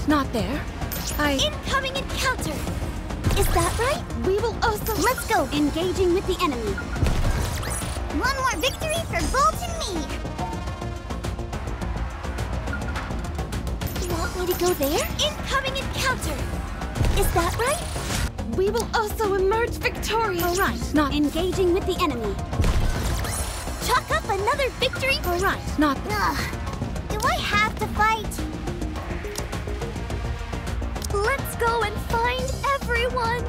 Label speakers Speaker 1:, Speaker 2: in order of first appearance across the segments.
Speaker 1: not there.
Speaker 2: Incoming encounter! Is that right? We will also... Let's go! Engaging with the enemy. One more victory for Bolt and me! You want me to go there? Incoming encounter! Is that right?
Speaker 1: We will also emerge victorious.
Speaker 2: All right,
Speaker 1: not...
Speaker 2: Engaging with the enemy. Chalk up another victory.
Speaker 1: All right, not...
Speaker 2: Do I have to fight? Let's go and find everyone!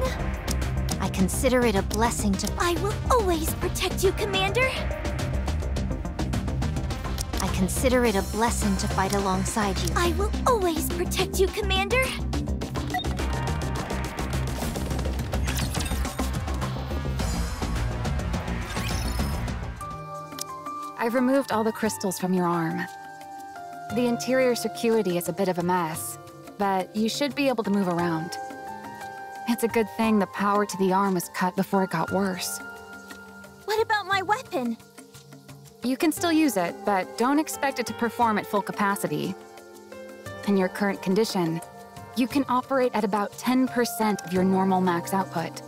Speaker 2: I consider it a blessing to... I will always protect you, Commander! I consider it a blessing to fight alongside you. I will always protect you, Commander!
Speaker 3: I've removed all the crystals from your arm. The interior circuity is a bit of a mess, but you should be able to move around. It's a good thing the power to the arm was cut before it got worse.
Speaker 2: What about my weapon?
Speaker 3: You can still use it, but don't expect it to perform at full capacity. In your current condition, you can operate at about 10% of your normal max output.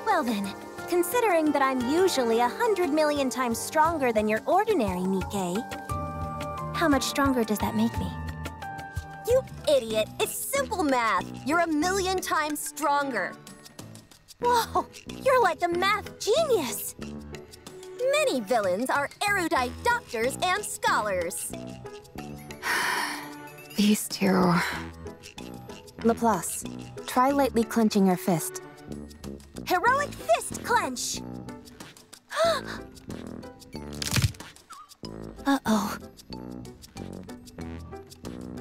Speaker 2: Well then, considering that I'm usually 100 million times stronger than your ordinary NIKKE, how much stronger does that make me? You idiot! It's simple math! You're 1,000,000 times stronger! Whoa! You're like a math genius! Many villains are erudite doctors and scholars.
Speaker 3: These two...
Speaker 4: Laplace, try lightly clenching your fist.
Speaker 2: Heroic fist clench!
Speaker 4: Uh-oh.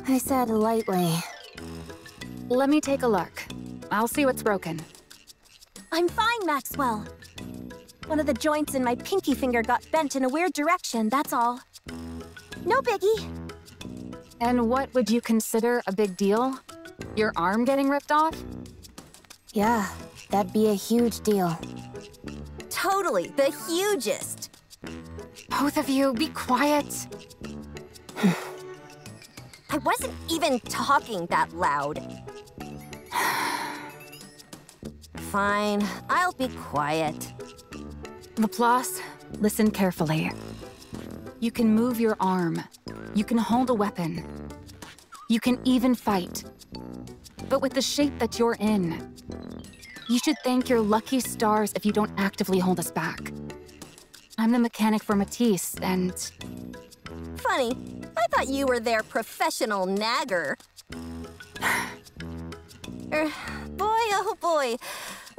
Speaker 4: I said lightly.
Speaker 3: Let me take a look. I'll see what's broken.
Speaker 2: I'm fine, Maxwell. One of the joints in my pinky finger got bent in a weird direction, that's all. No biggie.
Speaker 3: And what would you consider a big deal? Your arm getting ripped off?
Speaker 4: Yeah, that'd be a huge deal.
Speaker 2: Totally, the hugest.
Speaker 3: Both of you, be quiet.
Speaker 2: I wasn't even talking that loud. Fine, I'll be quiet.
Speaker 3: Laplace, listen carefully. You can move your arm. You can hold a weapon. You can even fight. But with the shape that you're in, you should thank your lucky stars if you don't actively hold us back. I'm the mechanic for Matisse, and...
Speaker 2: Funny, I thought you were their professional nagger. Boy, oh boy.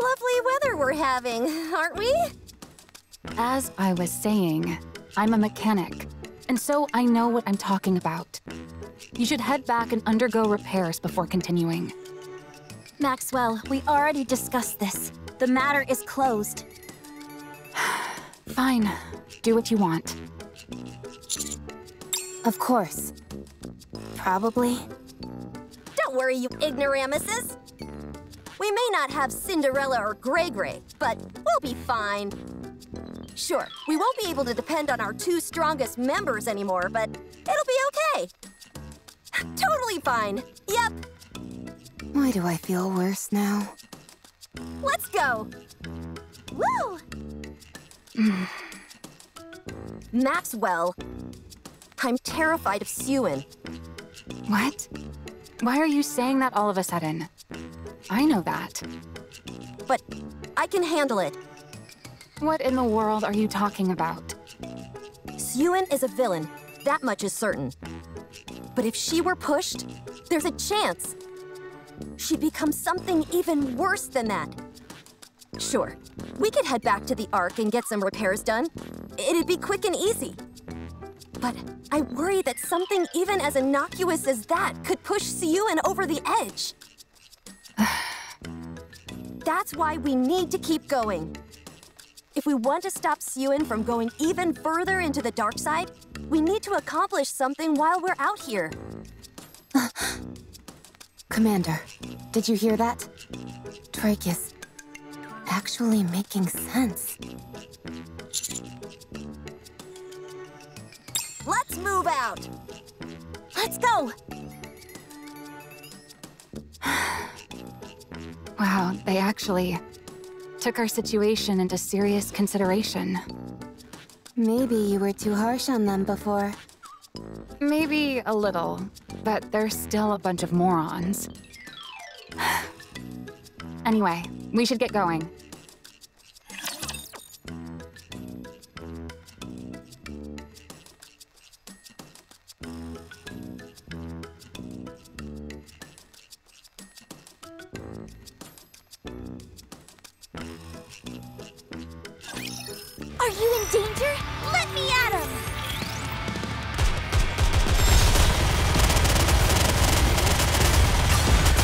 Speaker 2: Lovely weather we're having, aren't we?
Speaker 3: As I was saying, I'm a mechanic, and so I know what I'm talking about. You should head back and undergo repairs before continuing.
Speaker 2: Maxwell, we already discussed this. The matter is closed.
Speaker 3: Fine. Do what you want.
Speaker 4: Of course. Probably.
Speaker 2: Don't worry, you ignoramuses. We may not have Cinderella or Gray Gray, but we'll be fine. Sure, we won't be able to depend on our two strongest members anymore, but it'll be okay. Totally fine. Yep.
Speaker 4: Why do I feel worse now?
Speaker 2: Let's go. Woo! Maxwell, I'm terrified of Sewin.
Speaker 3: What? Why are you saying that all of a sudden? I know that.
Speaker 2: But I can handle it.
Speaker 3: What in the world are you talking about?
Speaker 2: Sewin is a villain, that much is certain. But if she were pushed, there's a chance. She'd become something even worse than that. Sure, we could head back to the Ark and get some repairs done. It'd be quick and easy. But I worry that something even as innocuous as that could push Sewin over the edge. That's why we need to keep going. If we want to stop Sewin from going even further into the dark side, we need to accomplish something while we're out here.
Speaker 4: Commander, did you hear that? Drake is actually making sense.
Speaker 2: Let's move out! Let's go!
Speaker 3: Wow, they actually took our situation into serious consideration.
Speaker 4: Maybe you were too harsh on them before.
Speaker 3: Maybe a little, but they're still a bunch of morons. Anyway, we should get going.
Speaker 2: Are you in danger? Let me at him!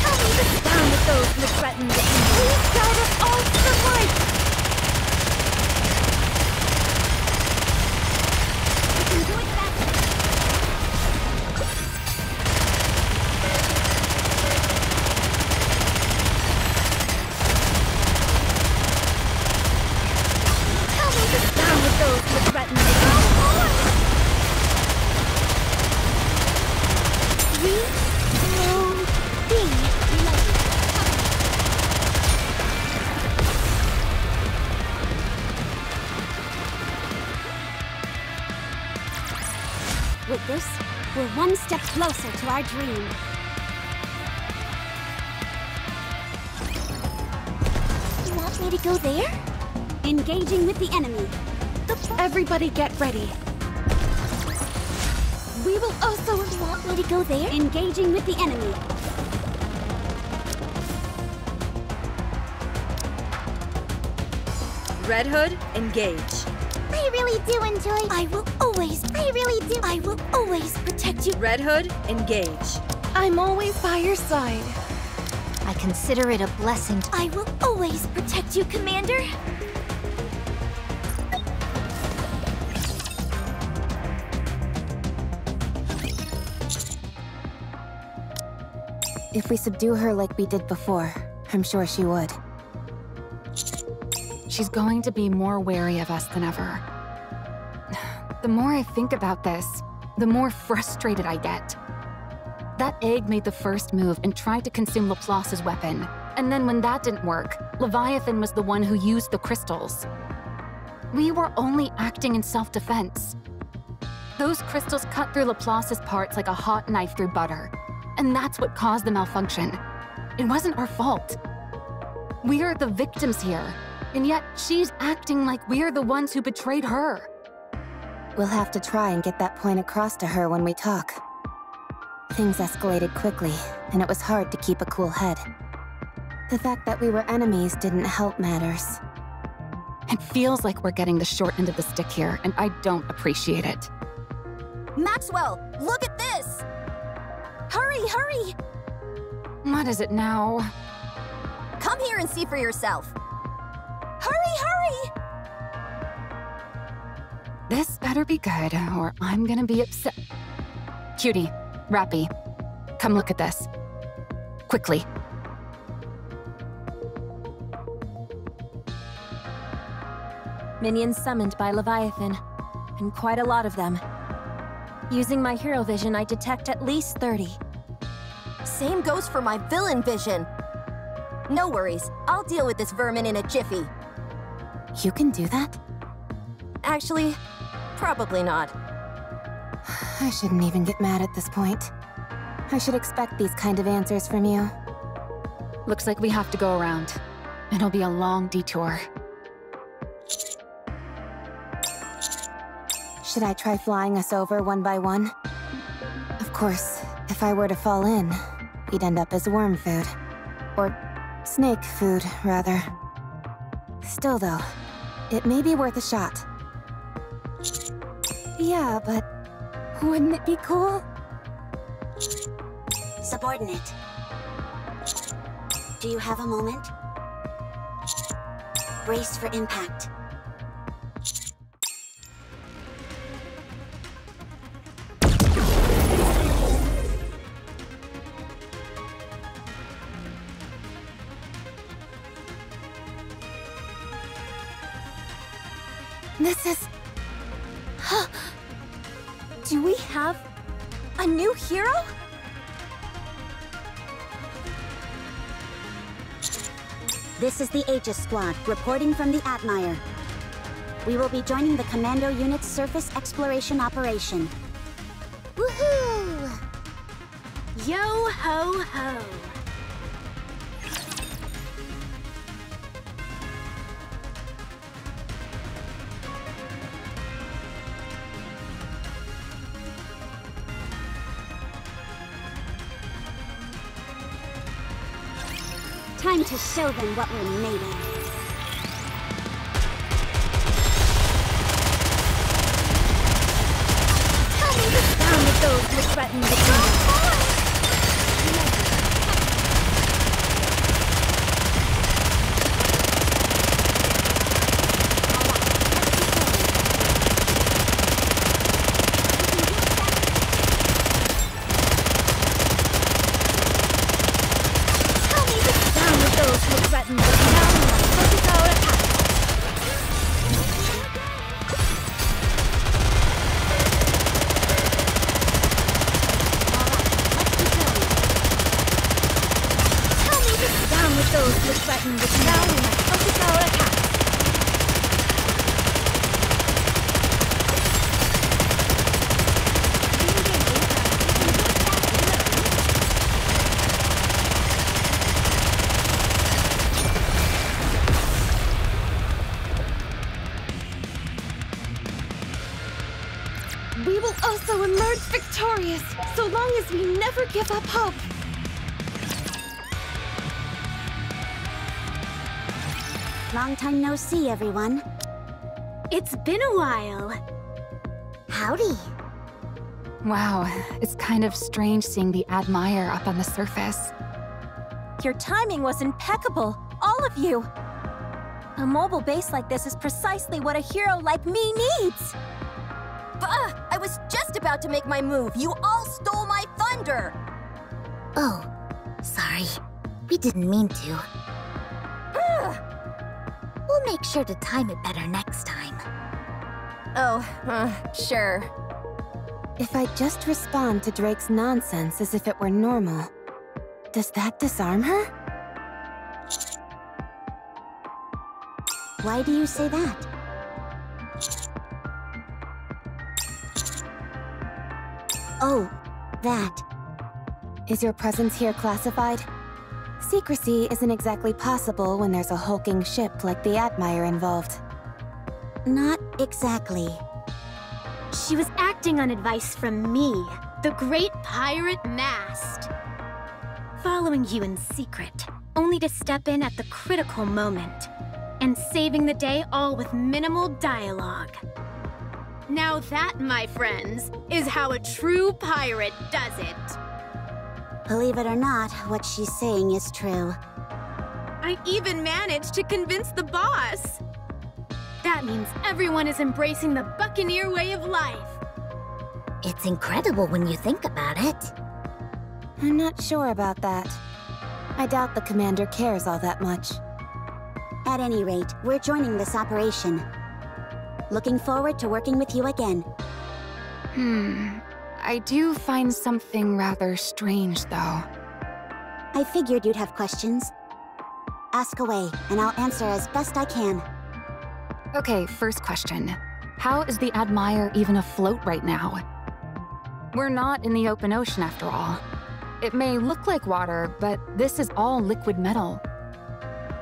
Speaker 2: Tell me to down with those who threaten the kingdom. Please guide us all to the light! We can do it better! Down with those who threaten the kingdom. We will be united. With this, we're one step closer to our dream. You want me to go there? Engaging with the enemy.
Speaker 1: Everybody get ready.
Speaker 2: We will also want me to go there. Engaging with the enemy.
Speaker 5: Red Hood, engage.
Speaker 2: I really do enjoy. I will always protect you.
Speaker 5: Red Hood, engage.
Speaker 1: I'm always by your side.
Speaker 2: I consider it a blessing. I will always protect you, Commander.
Speaker 4: If we subdue her like we did before, I'm sure she would.
Speaker 3: She's going to be more wary of us than ever. The more I think about this, the more frustrated I get. That egg made the first move and tried to consume Laplace's weapon. And then when that didn't work, Leviathan was the one who used the crystals. We were only acting in self-defense. Those crystals cut through Laplace's parts like a hot knife through butter. And that's what caused the malfunction. It wasn't our fault. We're the victims here, and yet she's acting like we're the ones who betrayed her.
Speaker 4: We'll have to try and get that point across to her when we talk. Things escalated quickly, and it was hard to keep a cool head. The fact that we were enemies didn't help matters.
Speaker 3: It feels like we're getting the short end of the stick here, and I don't appreciate it.
Speaker 2: Maxwell, look at this! Hurry, hurry!
Speaker 3: What is it now?
Speaker 2: Come here and see for yourself. Hurry, hurry!
Speaker 3: This better be good, or I'm gonna be upset. Cutie, Rappy, come look at this. Quickly.
Speaker 2: Minions summoned by Leviathan, and quite a lot of them. Using my hero vision, I detect at least 30. Same goes for my villain vision. No worries, I'll deal with this vermin in a jiffy.
Speaker 4: You can do that?
Speaker 2: Actually, probably not.
Speaker 4: I shouldn't even get mad at this point. I should expect these kind of answers from you.
Speaker 3: Looks like we have to go around. It'll be a long detour.
Speaker 4: Should I try flying us over one by one? Of course, if I were to fall in, we'd end up as worm food. Or snake food, rather. Still though, it may be worth a shot. Yeah, but wouldn't it be cool?
Speaker 2: Subordinate. Do you have a moment? Brace for impact.
Speaker 4: This is...
Speaker 2: Do we have a new hero?
Speaker 6: This is the Aegis Squad, reporting from the Admire. We will be joining the Commando Unit's surface exploration operation.
Speaker 2: Woohoo! Yo ho ho!
Speaker 6: Time to show them what we're made of.
Speaker 2: Tell me the sound of those who threaten the kingdom.
Speaker 1: We will also emerge victorious, so long as we never give up hope.
Speaker 6: Long time no see, everyone.
Speaker 2: It's been a while.
Speaker 6: Howdy.
Speaker 3: Wow, it's kind of strange seeing the Admire up on the surface.
Speaker 2: Your timing was impeccable, all of you. A mobile base like this is precisely what a hero like me needs.
Speaker 7: I was just about to make my move. You all stole my thunder!
Speaker 6: Oh, sorry. We didn't mean to. We'll make sure to time it better next time.
Speaker 7: Oh, sure.
Speaker 4: If I just respond to Drake's nonsense as if it were normal, does that disarm her?
Speaker 6: Why do you say that? Oh, that.
Speaker 4: Is your presence here classified? Secrecy isn't exactly possible when there's a hulking ship like the Admire involved.
Speaker 6: Not exactly.
Speaker 2: She was acting on advice from me, the great pirate Mast. Following you in secret, only to step in at the critical moment. And saving the day all with minimal dialogue. Now that, my friends, is how a true pirate does it.
Speaker 6: Believe it or not, what she's saying is true.
Speaker 2: I even managed to convince the boss. That means everyone is embracing the Buccaneer way of life.
Speaker 6: It's incredible when you think about it.
Speaker 4: I'm not sure about that. I doubt the commander cares all that much.
Speaker 6: At any rate, we're joining this operation. Looking forward to working with you again.
Speaker 3: I do find something rather strange, though.
Speaker 6: I figured you'd have questions. Ask away, and I'll answer as best I can.
Speaker 3: Okay, first question. How is the Admire even afloat right now? We're not in the open ocean, after all. It may look like water, but this is all liquid metal.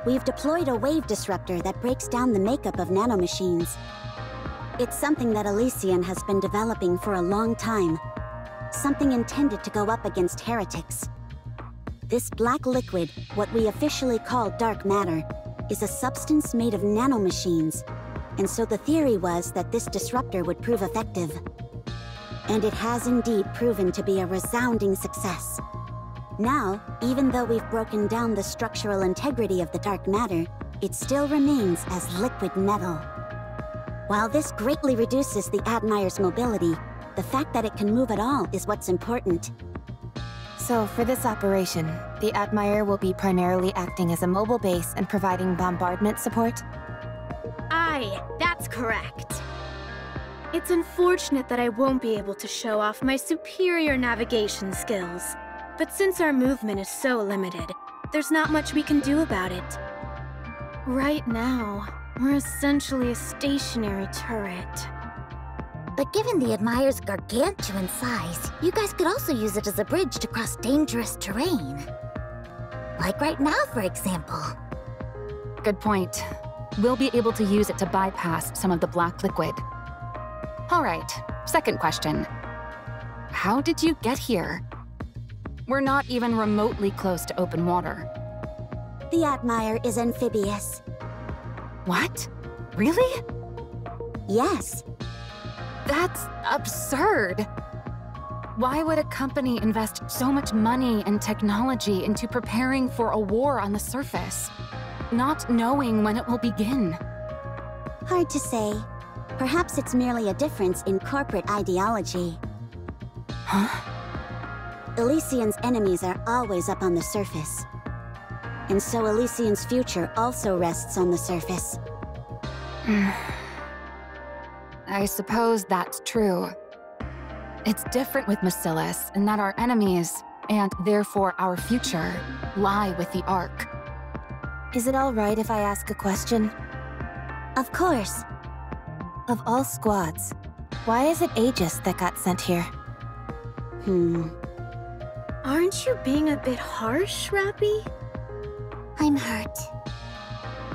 Speaker 6: We've deployed a wave disruptor that breaks down the makeup of nanomachines. It's something that Elysian has been developing for a long time. Something intended to go up against heretics. This black liquid, what we officially call dark matter, is a substance made of nanomachines. And so the theory was that this disruptor would prove effective. And it has indeed proven to be a resounding success. Now, even though we've broken down the structural integrity of the dark matter, it still remains as liquid metal. While this greatly reduces the Admire's mobility, the fact that it can move at all is what's important.
Speaker 4: So for this operation, the Admire will be primarily acting as a mobile base and providing bombardment support?
Speaker 2: Aye, that's correct. It's unfortunate that I won't be able to show off my superior navigation skills. But since our movement is so limited, there's not much we can do about it.
Speaker 1: Right now, we're essentially a stationary turret.
Speaker 8: But given the Admire's gargantuan size, you guys could also use it as a bridge to cross dangerous terrain. Like right now, for example.
Speaker 3: Good point. We'll be able to use it to bypass some of the black liquid. All right, second question. How did you get here? We're not even remotely close to open water.
Speaker 6: The Admire is amphibious.
Speaker 3: What? Really?
Speaker 6: Yes.
Speaker 3: That's absurd. Why would a company invest so much money and technology into preparing for a war on the surface, not knowing when it will begin?
Speaker 6: Hard to say. Perhaps it's merely a difference in corporate ideology.
Speaker 3: Huh?
Speaker 6: Elysian's enemies are always up on the surface. And so Elysian's future also rests on the surface.
Speaker 3: I suppose that's true. It's different with Macillus in that our enemies, and therefore our future, lie with the Ark.
Speaker 4: Is it all right if I ask a question?
Speaker 6: Of course.
Speaker 4: Of all squads, why is it Aegis that got sent here?
Speaker 1: Aren't you being a bit harsh, Rappy?
Speaker 8: I'm hurt.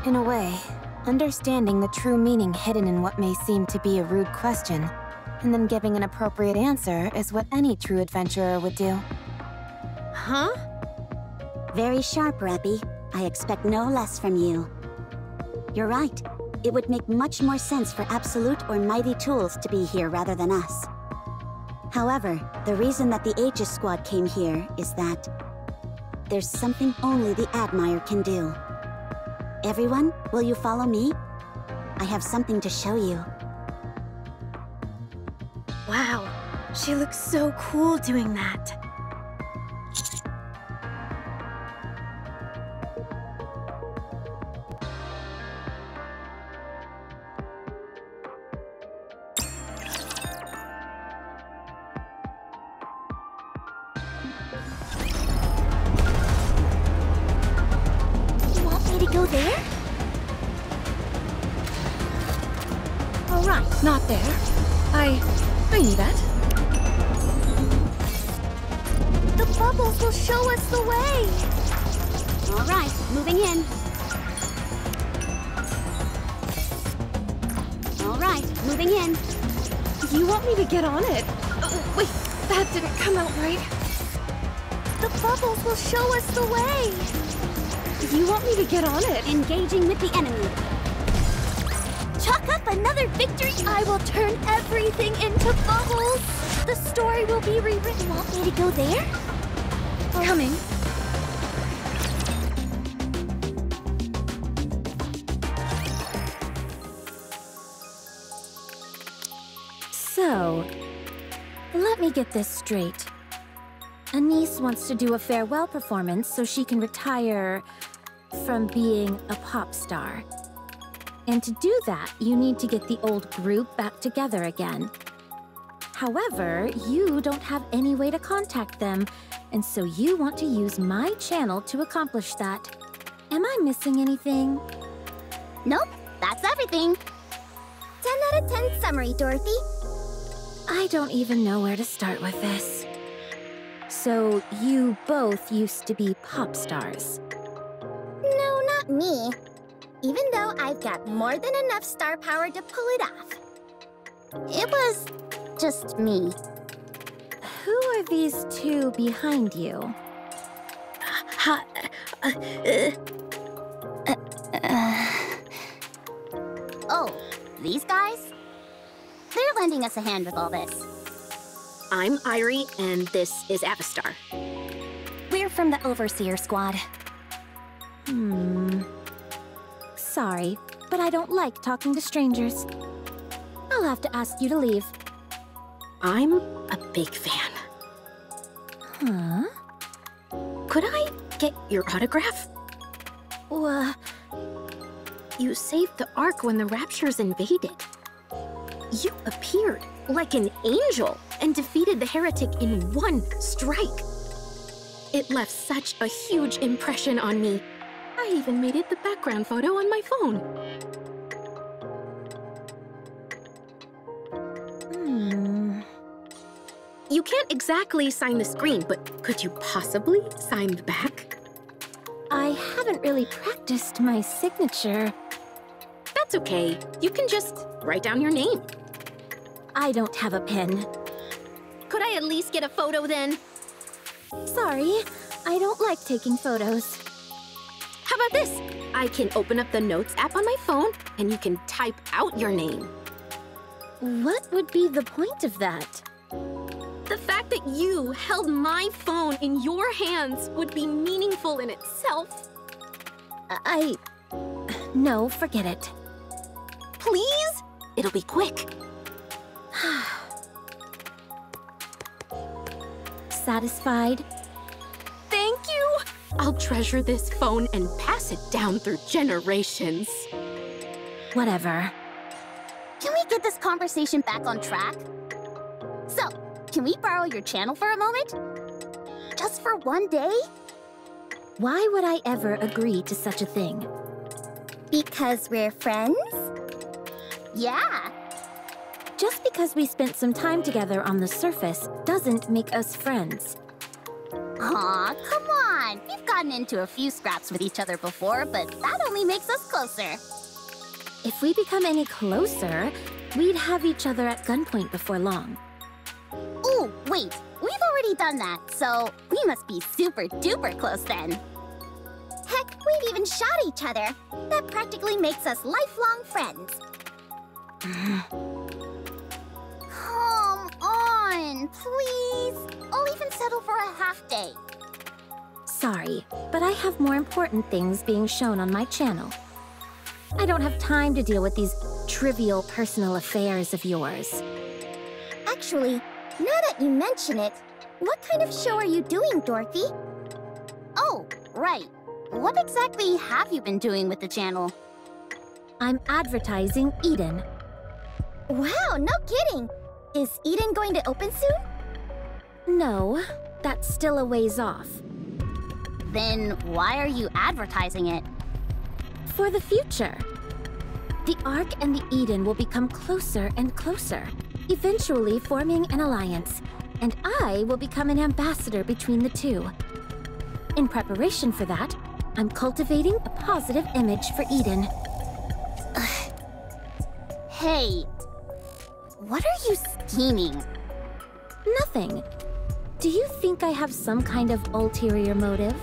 Speaker 4: In a way, understanding the true meaning hidden in what may seem to be a rude question, and then giving an appropriate answer is what any true adventurer would do.
Speaker 1: Huh?
Speaker 6: Very sharp, Rappy. I expect no less from you. You're right. It would make much more sense for Absolute or Mighty Tools to be here rather than us. However, the reason that the Aegis Squad came here is that there's something only the Admire can do. Everyone, will you follow me? I have something to show you.
Speaker 1: Wow, she looks so cool doing that.
Speaker 8: You want me to go there?
Speaker 1: All right, not there. I knew that.
Speaker 8: The bubbles will show us the way!
Speaker 6: All right, moving in. All right, moving in.
Speaker 1: You want me to get on it? Wait, that didn't come out right.
Speaker 8: The bubbles will show us the way!
Speaker 1: You want me to get on it?
Speaker 6: Engaging with the enemy.
Speaker 8: Chalk up another victory! I will turn everything into bubbles! The story will be rewritten. Want me to go there?
Speaker 1: Coming.
Speaker 2: So, let me get this straight. Anise wants to do a farewell performance so she can retire from being a pop star. And to do that, you need to get the old group back together again. However, you don't have any way to contact them, and so you want to use my channel to accomplish that. Am I missing anything?
Speaker 8: Nope, that's everything. 10 out of 10 summary, Dorothy.
Speaker 2: I don't even know where to start with this. So, you both used to be pop stars.
Speaker 8: No, not me. Even though I've got more than enough star power to pull it off. It was just me.
Speaker 2: Who are these two behind you?
Speaker 8: Oh, these guys? They're lending us a hand with all this.
Speaker 5: I'm Irie, and this is Avistar.
Speaker 2: We're from the Overseer Squad. Sorry, but I don't like talking to strangers. I'll have to ask you to leave.
Speaker 5: I'm a big fan.
Speaker 2: Huh?
Speaker 5: Could I get your autograph? You saved the Ark when the Raptures invaded. You appeared like an angel and defeated the heretic in one strike. It left such a huge impression on me. I even made it the background photo on my phone. You can't exactly sign the screen, but could you possibly sign the back?
Speaker 2: I haven't really practiced my signature.
Speaker 5: That's okay. You can just write down your name.
Speaker 2: I don't have a pen.
Speaker 5: Could I at least get a photo then?
Speaker 2: Sorry, I don't like taking photos.
Speaker 5: How about this? I can open up the Notes app on my phone, and you can type out your name.
Speaker 2: What would be the point of that?
Speaker 5: The fact that you held my phone in your hands would be meaningful in itself.
Speaker 2: No, forget it.
Speaker 5: Please? It'll be quick.
Speaker 2: Satisfied?
Speaker 5: Thank you! I'll treasure this phone and pass it down through generations.
Speaker 2: Whatever.
Speaker 8: Can we get this conversation back on track? So, can we borrow your channel for a moment? Just for one day?
Speaker 2: Why would I ever agree to such a thing?
Speaker 8: Because we're friends? Yeah.
Speaker 2: Just because we spent some time together on the surface doesn't make us friends.
Speaker 8: Aw, come on! We've gotten into a few scraps with each other before, but that only makes us closer.
Speaker 2: If we become any closer, we'd have each other at gunpoint before long.
Speaker 8: Ooh, wait. We've already done that, so we must be super duper close then. Heck, we've even shot each other. That practically makes us lifelong friends. Come on, please. I'll even settle for a half day.
Speaker 2: Sorry, but I have more important things being shown on my channel. I don't have time to deal with these trivial personal affairs of yours.
Speaker 8: Actually, now that you mention it, what kind of show are you doing, Dorothy? Oh, right. What exactly have you been doing with the channel?
Speaker 2: I'm advertising Eden.
Speaker 8: Wow, no kidding! Is Eden going to open soon?
Speaker 2: No, that's still a ways off.
Speaker 8: Then why are you advertising it?
Speaker 2: For the future. The Ark and the Eden will become closer and closer, eventually forming an alliance, and I will become an ambassador between the two. In preparation for that, I'm cultivating a positive image for Eden.
Speaker 8: Hey, what are you scheming?
Speaker 2: Nothing. Do you think I have some kind of ulterior motive?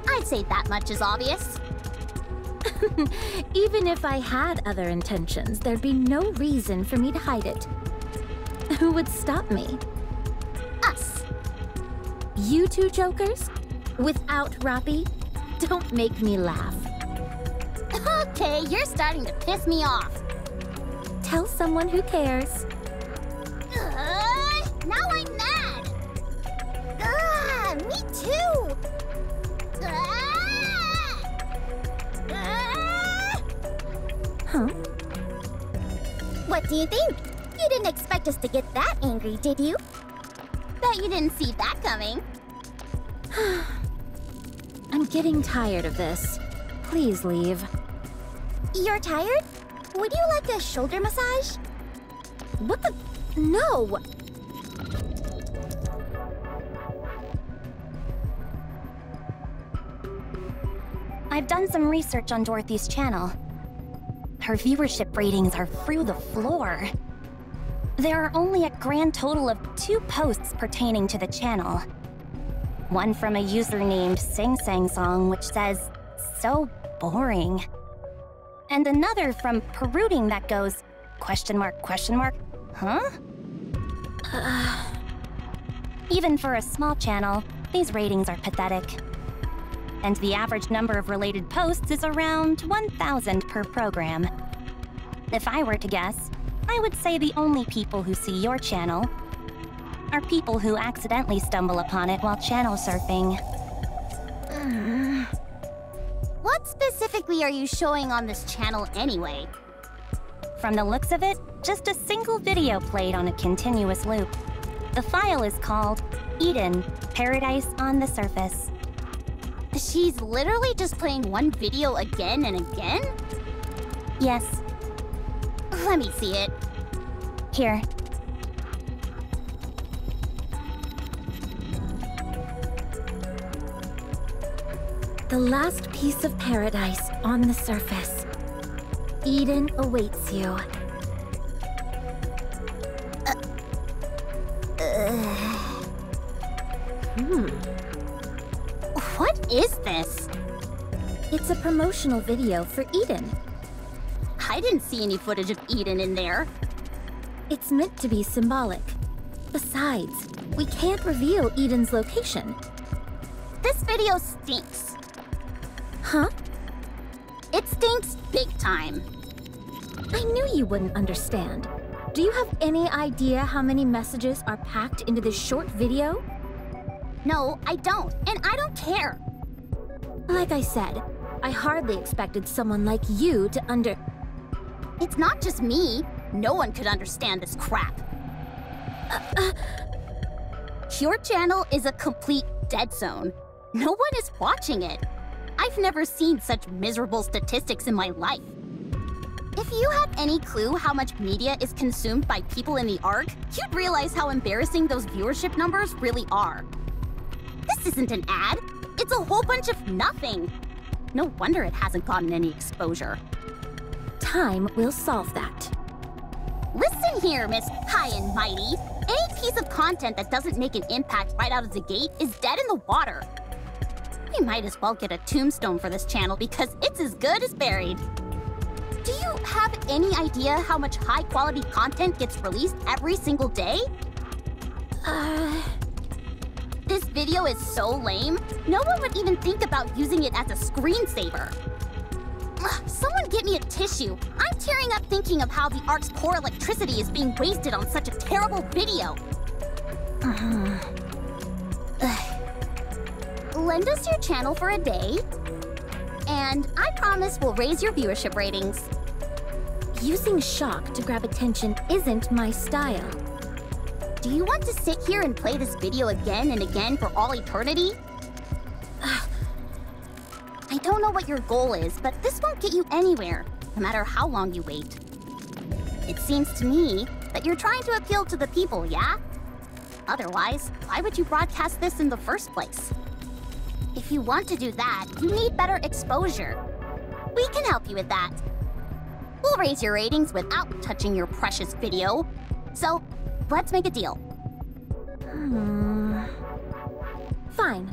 Speaker 8: I'd say that much is obvious.
Speaker 2: Even if I had other intentions, there'd be no reason for me to hide it. Who would stop me?
Speaker 8: Us.
Speaker 2: You two jokers? Without Rappy? Don't make me laugh.
Speaker 8: Okay, you're starting to piss me off.
Speaker 2: Tell someone who cares.
Speaker 8: Now I'm mad. Me too.
Speaker 2: Huh?
Speaker 8: What do you think? You didn't expect us to get that angry, did you? Bet you didn't see that coming.
Speaker 2: I'm getting tired of this. Please leave.
Speaker 8: You're tired? Would you like a shoulder massage?
Speaker 2: What the? No!
Speaker 9: I've done some research on Dorothy's channel. Her viewership ratings are through the floor. There are only a grand total of 2 posts pertaining to the channel. One from a user named Sing Sang Song, which says, "So boring." And another from Perooting that goes, question mark, huh? Even for a small channel, these ratings are pathetic. And the average number of related posts is around 1,000 per program. If I were to guess, I would say the only people who see your channel are people who accidentally stumble upon it while channel surfing.
Speaker 8: What specifically are you showing on this channel anyway?
Speaker 9: From the looks of it, just a single video played on a continuous loop. The file is called Eden, Paradise on the Surface.
Speaker 8: She's literally just playing one video again and again?
Speaker 9: Yes.
Speaker 8: Let me see it.
Speaker 9: Here. The last piece of paradise on the surface. Eden awaits you.
Speaker 8: What is this?
Speaker 9: It's a promotional video for Eden.
Speaker 8: I didn't see any footage of Eden in there.
Speaker 9: It's meant to be symbolic. Besides, we can't reveal Eden's location.
Speaker 8: This video stinks.
Speaker 9: Huh?
Speaker 8: It stinks big time.
Speaker 9: I knew you wouldn't understand. Do you have any idea how many messages are packed into this short video?
Speaker 8: No, I don't, and I don't care.
Speaker 9: Like I said, I hardly expected someone like you to
Speaker 8: It's not just me. No one could understand this crap. Your channel is a complete dead zone. No one is watching it. I've never seen such miserable statistics in my life. If you had any clue how much media is consumed by people in the Ark, you'd realize how embarrassing those viewership numbers really are. This isn't an ad. It's a whole bunch of nothing. No wonder it hasn't gotten any exposure.
Speaker 9: Time will solve that.
Speaker 8: Listen here, Miss High and Mighty. Any piece of content that doesn't make an impact right out of the gate is dead in the water. We might as well get a tombstone for this channel because it's as good as buried. Do you have any idea how much high-quality content gets released every single day? This video is so lame, no one would even think about using it as a screensaver. Someone get me a tissue. I'm tearing up thinking of how the Ark's poor electricity is being wasted on such a terrible video. Lend us your channel for a day, and I promise we'll raise your viewership ratings.
Speaker 9: Using shock to grab attention isn't my style.
Speaker 8: Do you want to sit here and play this video again and again for all eternity? I don't know what your goal is, but this won't get you anywhere, no matter how long you wait. It seems to me that you're trying to appeal to the people, yeah? Otherwise, why would you broadcast this in the first place? If you want to do that, you need better exposure. We can help you with that. We'll raise your ratings without touching your precious video. So, let's make a deal.
Speaker 9: Fine.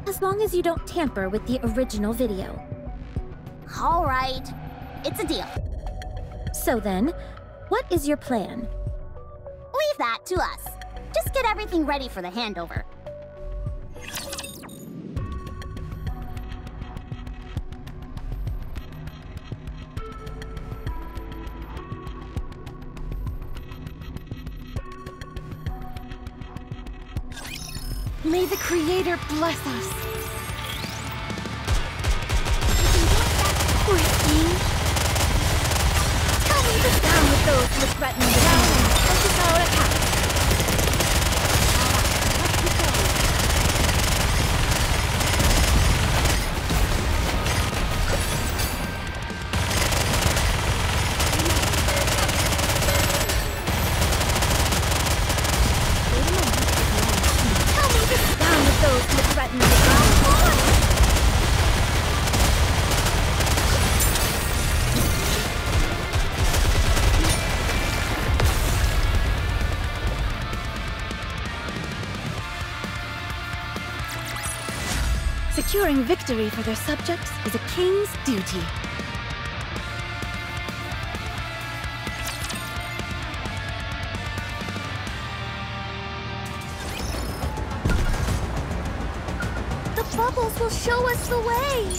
Speaker 9: As long as you don't tamper with the original video.
Speaker 8: All right. It's a deal.
Speaker 9: So then, what is your plan?
Speaker 8: Leave that to us. Just get everything ready for the handover.
Speaker 1: May the Creator bless us.
Speaker 9: Tell me the down with those who threaten the down. This is our attack. Securing victory for their subjects is a king's duty.
Speaker 1: The bubbles will show us the way.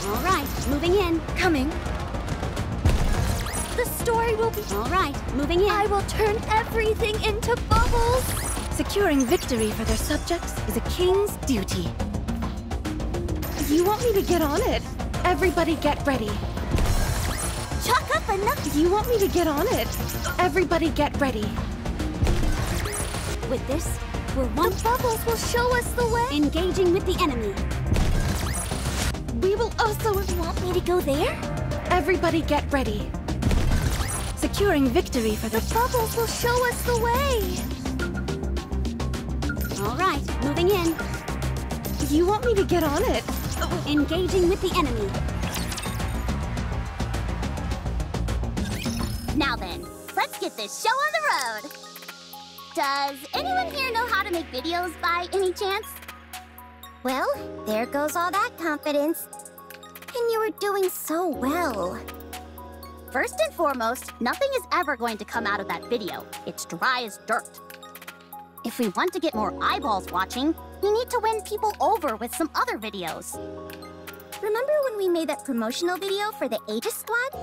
Speaker 8: All right, moving in.
Speaker 1: Coming. The story will be...
Speaker 8: All right, moving in.
Speaker 1: I will turn everything into bubbles.
Speaker 9: Securing victory for their subjects is a king's duty.
Speaker 1: You want me to get on it? Everybody get ready.
Speaker 8: Chalk up enough.
Speaker 1: You want me to get on it? Everybody get ready.
Speaker 6: With this, we're one.
Speaker 1: The bubbles will show us the way.
Speaker 6: Engaging with the enemy.
Speaker 1: We will also
Speaker 2: Want me to go there?
Speaker 1: Everybody get ready.
Speaker 9: Securing victory for
Speaker 1: The bubbles will show us the way.
Speaker 6: All right, moving in.
Speaker 1: You want me to get on it?
Speaker 6: Engaging with the enemy.
Speaker 8: Now then, let's get this show on the road. Does anyone here know how to make videos by any chance?
Speaker 2: Well, there goes all that confidence. And you were doing so well.
Speaker 8: First and foremost, nothing is ever going to come out of that video. It's dry as dirt. If we want to get more eyeballs watching, we need to win people over with some other videos.
Speaker 2: Remember when we made that promotional video for the Aegis Squad?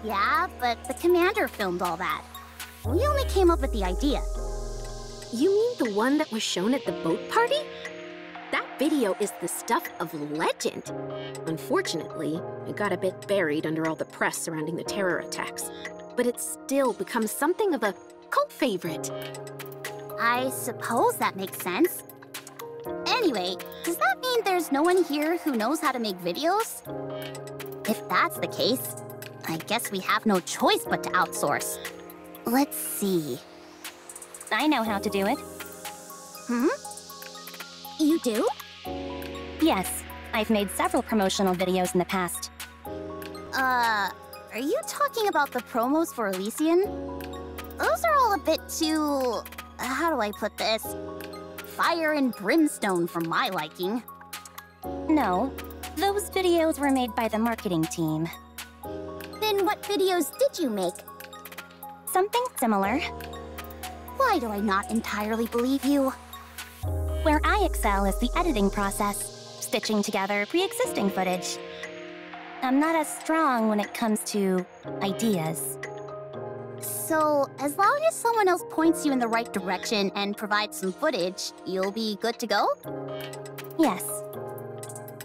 Speaker 8: Yeah, but the commander filmed all that. We only came up with the idea.
Speaker 5: You mean the one that was shown at the boat party? That video is the stuff of legend. Unfortunately, it got a bit buried under all the press surrounding the terror attacks, but it's still become something of a cult favorite.
Speaker 8: I suppose that makes sense. Anyway, does that mean there's no one here who knows how to make videos? If that's the case, I guess we have no choice but to outsource. Let's see.
Speaker 9: I know how to do it.
Speaker 8: You do?
Speaker 9: Yes, I've made several promotional videos in the past.
Speaker 8: Are you talking about the promos for Elysian? Those are all a bit too... how do I put this? Fire and brimstone for my liking.
Speaker 9: No, those videos were made by the marketing team.
Speaker 8: Then what videos did you make?
Speaker 9: Something similar.
Speaker 8: Why do I not entirely believe you?
Speaker 9: Where I excel is the editing process, stitching together pre-existing footage. I'm not as strong when it comes to ideas.
Speaker 8: So, as long as someone else points you in the right direction and provides some footage, you'll be good to go?
Speaker 9: Yes.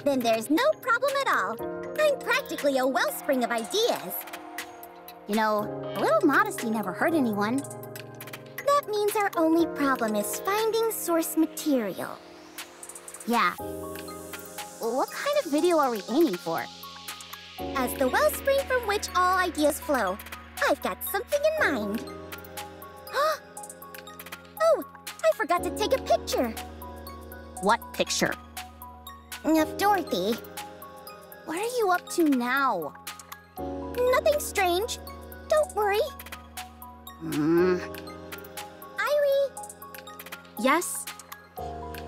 Speaker 2: Then there's no problem at all. I'm practically a wellspring of ideas.
Speaker 8: You know, a little modesty never hurt anyone.
Speaker 2: That means our only problem is finding source material.
Speaker 8: Yeah. What kind of video are we aiming for?
Speaker 2: As the wellspring from which all ideas flow, I've got something in mind. Oh, I forgot to take a picture.
Speaker 8: What picture?
Speaker 2: Of Dorothy.
Speaker 8: What are you up to now?
Speaker 2: Nothing strange. Don't worry. Irie,
Speaker 5: Yes?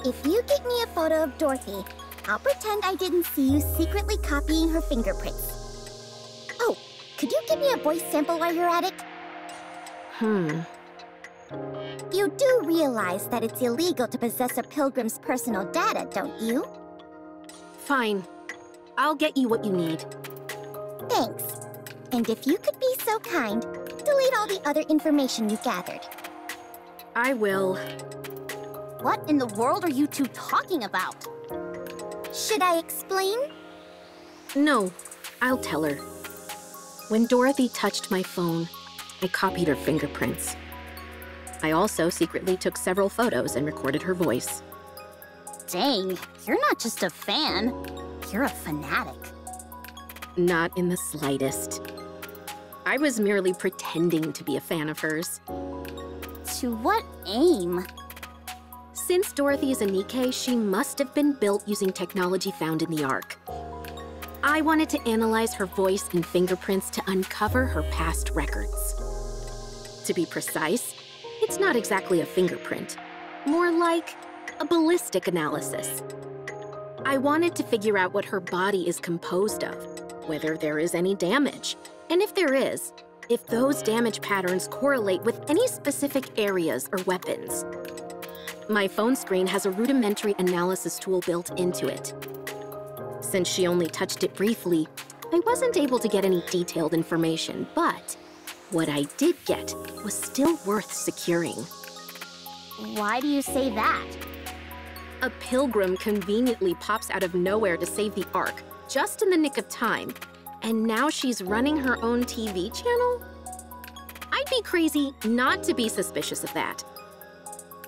Speaker 2: if you get me a photo of Dorothy, I'll pretend I didn't see you secretly copying her fingerprints. Oh, could you give me a voice sample while you're at it? You do realize that it's illegal to possess a pilgrim's personal data, don't you?
Speaker 5: Fine. I'll get you what you need.
Speaker 2: Thanks. And if you could be so kind, delete all the other information you gathered.
Speaker 5: I will.
Speaker 8: What in the world are you two talking about?
Speaker 2: Should I explain?
Speaker 5: No, I'll tell her. When Dorothy touched my phone, I copied her fingerprints. I also secretly took several photos and recorded her voice.
Speaker 8: Dang, you're not just a fan. You're a fanatic.
Speaker 5: Not in the slightest. I was merely pretending to be a fan of hers.
Speaker 8: To what aim?
Speaker 5: Since Dorothy is a NIKKE, she must have been built using technology found in the Ark. I wanted to analyze her voice and fingerprints to uncover her past records. To be precise, it's not exactly a fingerprint, more like a ballistic analysis. I wanted to figure out what her body is composed of, whether there is any damage, and if there is, if those damage patterns correlate with any specific areas or weapons. My phone screen has a rudimentary analysis tool built into it. Since she only touched it briefly, I wasn't able to get any detailed information, but what I did get was still worth securing.
Speaker 8: Why do you say that?
Speaker 5: A pilgrim conveniently pops out of nowhere to save the Ark, just in the nick of time, and now she's running her own TV channel? I'd be crazy not to be suspicious of that.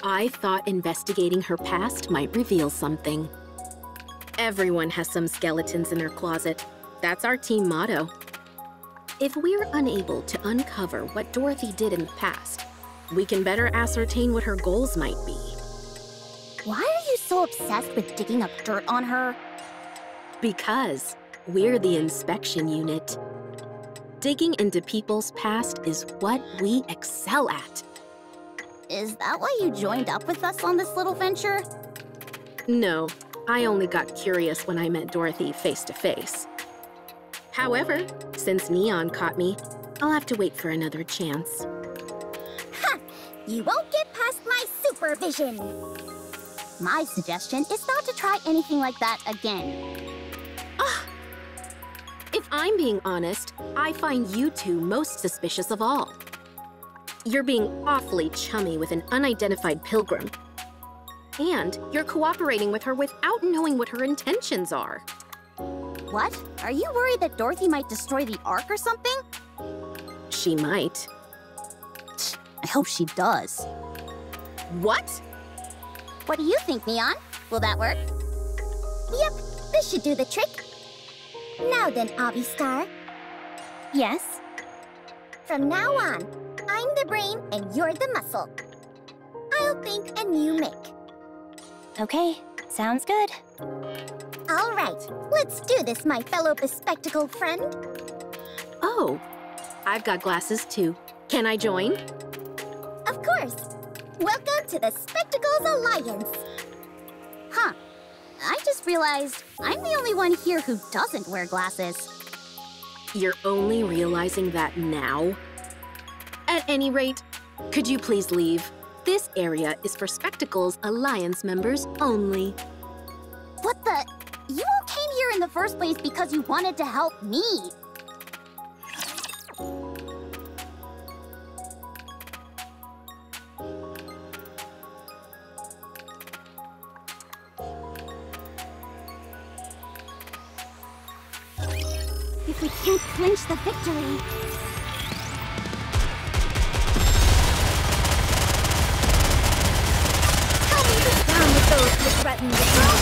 Speaker 5: I thought investigating her past might reveal something. Everyone has some skeletons in their closet. That's our team motto. If we're unable to uncover what Dorothy did in the past, we can better ascertain what her goals might be.
Speaker 8: Why are you so obsessed with digging up dirt on her?
Speaker 5: Because we're the inspection unit. Digging into people's past is what we excel at.
Speaker 8: Is that why you joined up with us on this little venture?
Speaker 5: No, I only got curious when I met Dorothy face to face. However, since Neon caught me, I'll have to wait for another chance.
Speaker 8: Ha! You won't get past my supervision! My suggestion is not to try anything like that again.
Speaker 5: If I'm being honest, I find you two most suspicious of all. You're being awfully chummy with an unidentified pilgrim. And you're cooperating with her without knowing what her intentions are.
Speaker 8: What? Are you worried that Dorothy might destroy the Ark or something?
Speaker 5: She might.
Speaker 8: I hope she does.
Speaker 5: What?
Speaker 8: What do you think, Neon? Will that work? Yep, this should do the trick. Now then, Avistar.
Speaker 9: Yes?
Speaker 8: From now on, I'm the brain and you're the muscle. I'll think and you make.
Speaker 9: Okay, sounds good.
Speaker 8: All right, let's do this, my fellow bespectacled friend.
Speaker 5: Oh, I've got glasses too. Can I join?
Speaker 8: Of course. Welcome to the Spectacles Alliance. Huh. I just realized I'm the only one here who doesn't wear glasses.
Speaker 5: You're only realizing that now? At any rate, could you please leave? This area is for Spectacles Alliance members only.
Speaker 8: What the? You all came here in the first place because you wanted to help me. If we can't clinch the victory... Help me to down with those who threaten the throne.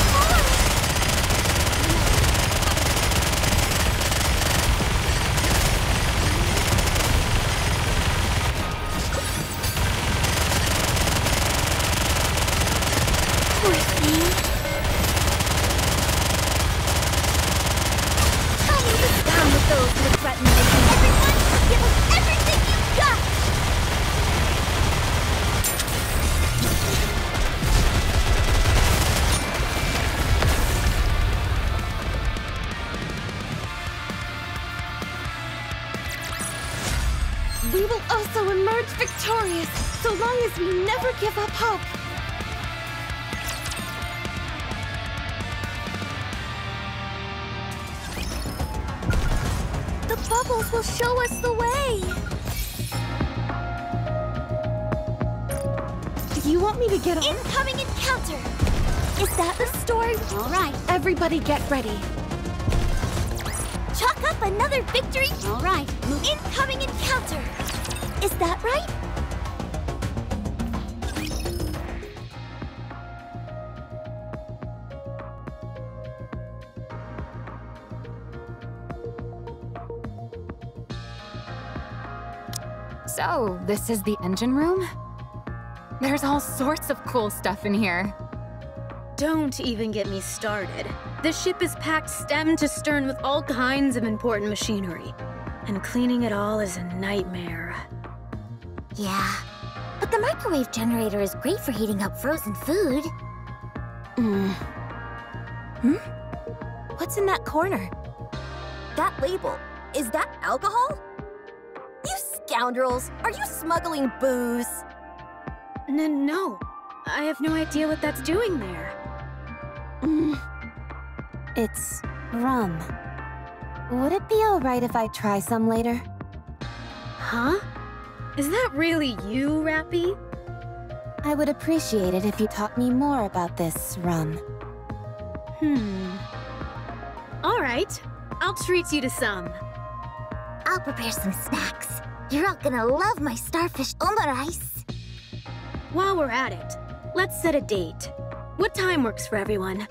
Speaker 1: We will also emerge victorious, so long as we never give up hope.
Speaker 2: The bubbles will show us the way!
Speaker 1: You want me to get on?
Speaker 8: Incoming encounter!
Speaker 2: Is that the story?
Speaker 8: All right.
Speaker 1: Everybody get ready.
Speaker 8: Chalk up another victory? All right. Incoming encounter!
Speaker 2: Is that right?
Speaker 3: So, this is the engine room? There's all sorts of cool stuff in here.
Speaker 10: Don't even get me started. The ship is packed stem to stern with all kinds of important machinery. And cleaning it all is a nightmare.
Speaker 8: Yeah, but the microwave generator is great for heating up frozen food.
Speaker 2: What's in that corner?
Speaker 7: That label, is that alcohol? You scoundrels, are you smuggling booze?
Speaker 10: No, I have no idea what that's doing there.
Speaker 4: It's rum. Would it be alright if I try some later?
Speaker 10: Huh? Is that really you, Rappy?
Speaker 4: I would appreciate it if you taught me more about this rum.
Speaker 10: All right, I'll treat you to some.
Speaker 8: I'll prepare some snacks. You're all gonna love my starfish omurice.
Speaker 10: While we're at it, let's set a date. What time works for everyone?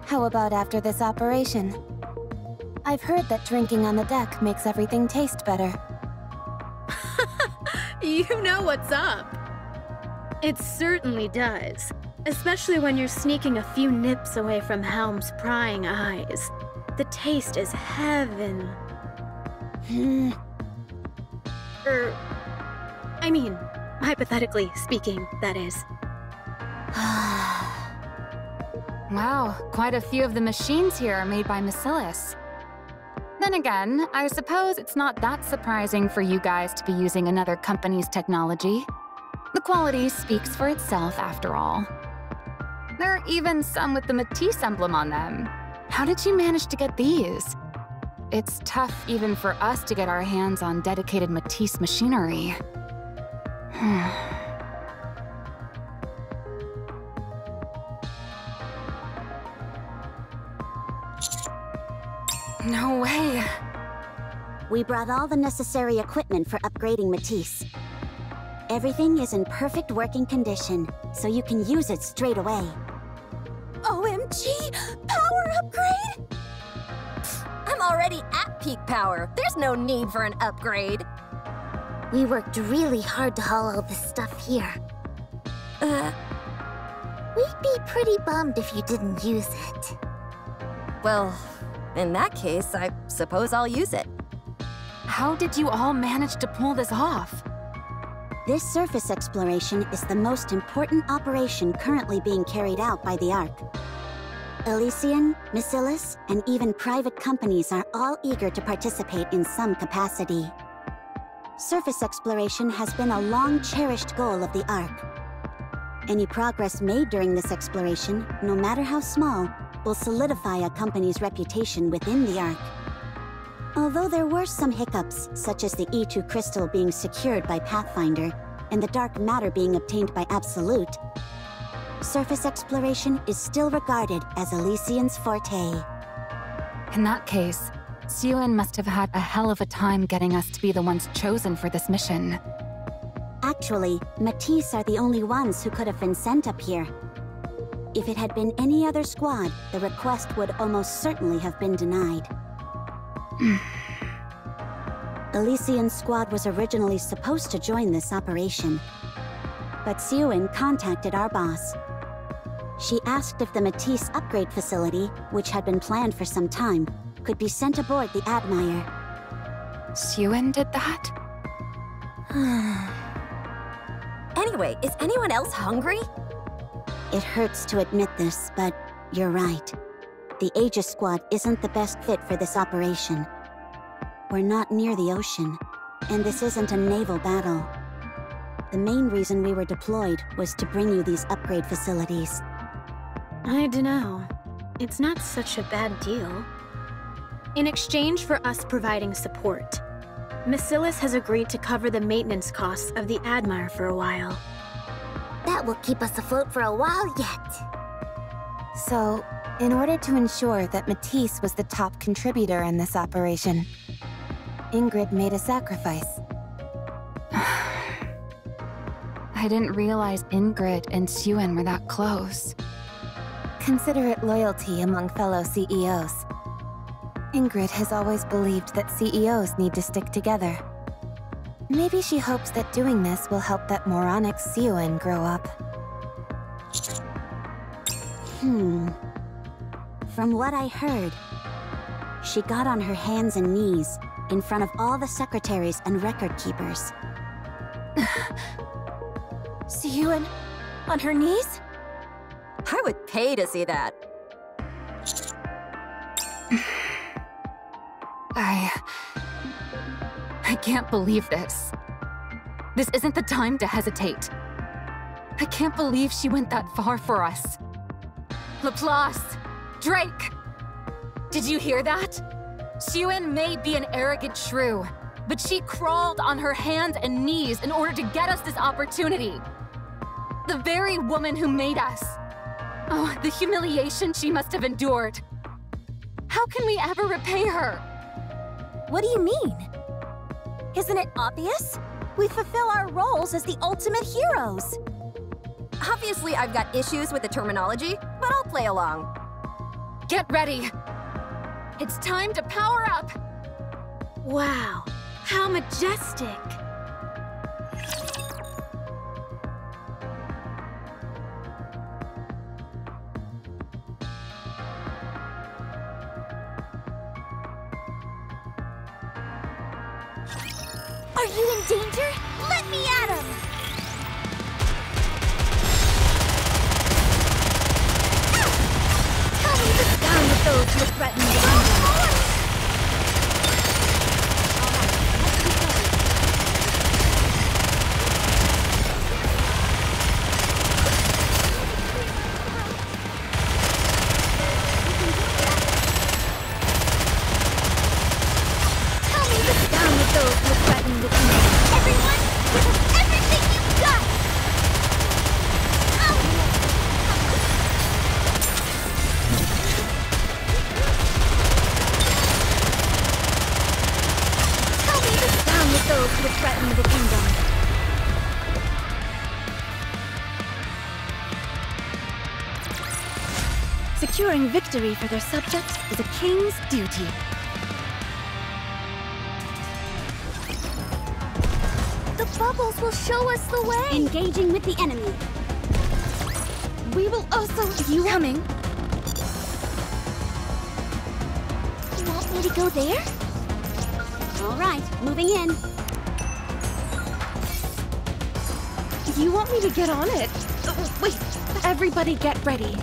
Speaker 4: How about after this operation? I've heard that drinking on the deck makes everything taste better.
Speaker 10: You know what's up. It certainly does. Especially when you're sneaking a few nips away from Helm's prying eyes. The taste is heaven. I mean, hypothetically speaking, that is.
Speaker 3: Wow, quite a few of the machines here are made by Bacillus. Then again, I suppose it's not that surprising for you guys to be using another company's technology. The quality speaks for itself after all. There are even some with the Matisse emblem on them. How did you manage to get these? It's tough even for us to get our hands on dedicated Matisse machinery. No way.
Speaker 6: We brought all the necessary equipment for upgrading Matisse. Everything is in perfect working condition, so you can use it straight away.
Speaker 7: OMG! Power upgrade? I'm already at peak power. There's no need for an upgrade.
Speaker 8: We worked really hard to haul all this stuff here. We'd be pretty bummed if you didn't use it.
Speaker 7: Well, in that case, I suppose I'll use it.
Speaker 3: How did you all manage to pull this off?
Speaker 6: This surface exploration is the most important operation currently being carried out by the Ark. Elysian, Bacillus, and even private companies are all eager to participate in some capacity. Surface exploration has been a long-cherished goal of the Ark. Any progress made during this exploration, no matter how small, will solidify a company's reputation within the Ark. Although there were some hiccups, such as the E2 crystal being secured by Pathfinder and the dark matter being obtained by Absolute, surface exploration is still regarded as Elysian's forte.
Speaker 3: In that case, Siyuan must have had a hell of a time getting us to be the ones chosen for this mission.
Speaker 6: Actually, Matisse are the only ones who could have been sent up here. If it had been any other squad, the request would almost certainly have been denied. Elysian's squad was originally supposed to join this operation, but Siyuan contacted our boss. She asked if the Matisse upgrade facility, which had been planned for some time, could be sent aboard the Admire.
Speaker 3: Siyuan did that?
Speaker 7: Anyway, is anyone else hungry?
Speaker 6: It hurts to admit this, but you're right. The Aegis squad isn't the best fit for this operation. We're not near the ocean, and this isn't a naval battle. The main reason we were deployed was to bring you these upgrade facilities.
Speaker 10: I dunno. It's not such a bad deal. In exchange for us providing support, Bacillus has agreed to cover the maintenance costs of the Admire for a while.
Speaker 8: That will keep us afloat for a while yet.
Speaker 4: So, in order to ensure that Matisse was the top contributor in this operation, Ingrid made a sacrifice.
Speaker 3: I didn't realize Ingrid and Siyuan were that close.
Speaker 4: Consider it loyalty among fellow CEOs. Ingrid has always believed that CEOs need to stick together. Maybe she hopes that doing this will help that moronic Siyuan grow up.
Speaker 6: From what I heard, she got on her hands and knees in front of all the secretaries and record keepers.
Speaker 4: Siyuan? On her knees?
Speaker 7: I would pay to see that.
Speaker 3: I can't believe this. This isn't the time to hesitate. I can't believe she went that far for us. Laplace! Drake! Did you hear that? Siyuan may be an arrogant shrew, but she crawled on her hands and knees in order to get us this opportunity. The very woman who made us. Oh, the humiliation she must have endured. How can we ever repay her?
Speaker 2: What do you mean? Isn't it obvious? We fulfill our roles as the ultimate heroes.
Speaker 7: Obviously, I've got issues with the terminology, but I'll play along.
Speaker 3: Get ready! It's time to power up!
Speaker 10: Wow, how majestic!
Speaker 8: Are you in danger? Let me at him! Tell me the down with those who threaten me.
Speaker 1: Securing victory for their subjects is a king's duty.
Speaker 8: The bubbles will show us the way! Engaging with the enemy.
Speaker 1: We will also... You coming?
Speaker 8: You want me to go there? All right, moving in.
Speaker 1: You want me to get on it? Oh, wait, everybody get ready.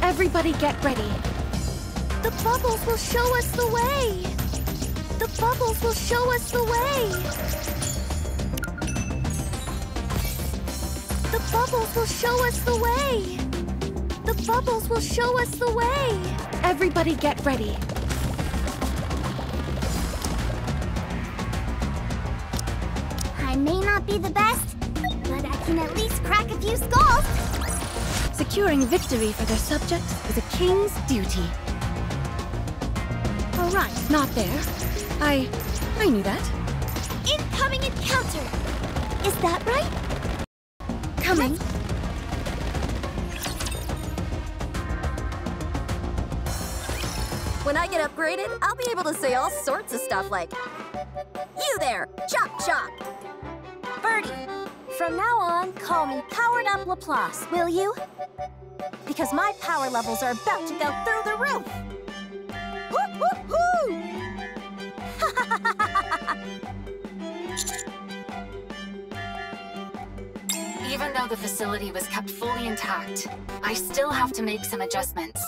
Speaker 1: Everybody get ready.
Speaker 8: The bubbles will show us the way. The bubbles will show us the way. The bubbles will show us the way. The bubbles will show us the way.
Speaker 1: Everybody get ready.
Speaker 8: I may not be the best, but I can at least crack a few skulls.
Speaker 1: Securing victory for their subjects is a king's duty. All right, not there. I knew that.
Speaker 8: Incoming encounter! Is that right?
Speaker 1: Coming.
Speaker 7: When I get upgraded, I'll be able to say all sorts of stuff like, "You there, Chop Chop!"
Speaker 2: Birdie, from now on, call me Powered Up Laplace, will you? Because my power levels are about to go through the roof! Woo-hoo-hoo!
Speaker 3: Even though the facility was kept fully intact, I still have to make some adjustments.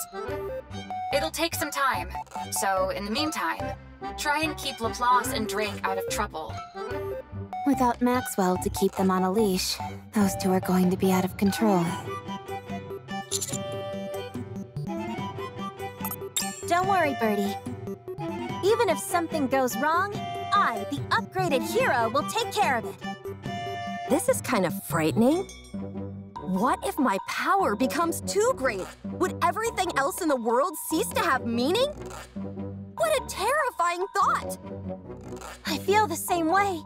Speaker 3: It'll take some time, so in the meantime, try and keep Laplace and Drake out of trouble.
Speaker 4: Without Maxwell to keep them on a leash, those two are going to be out of control.
Speaker 2: Don't worry, Birdie. Even if something goes wrong, I, the upgraded hero, will take care of it.
Speaker 7: This is kind of frightening. What if my power becomes too great? Would everything else in the world cease to have meaning? What a terrifying thought!
Speaker 2: I feel the same way.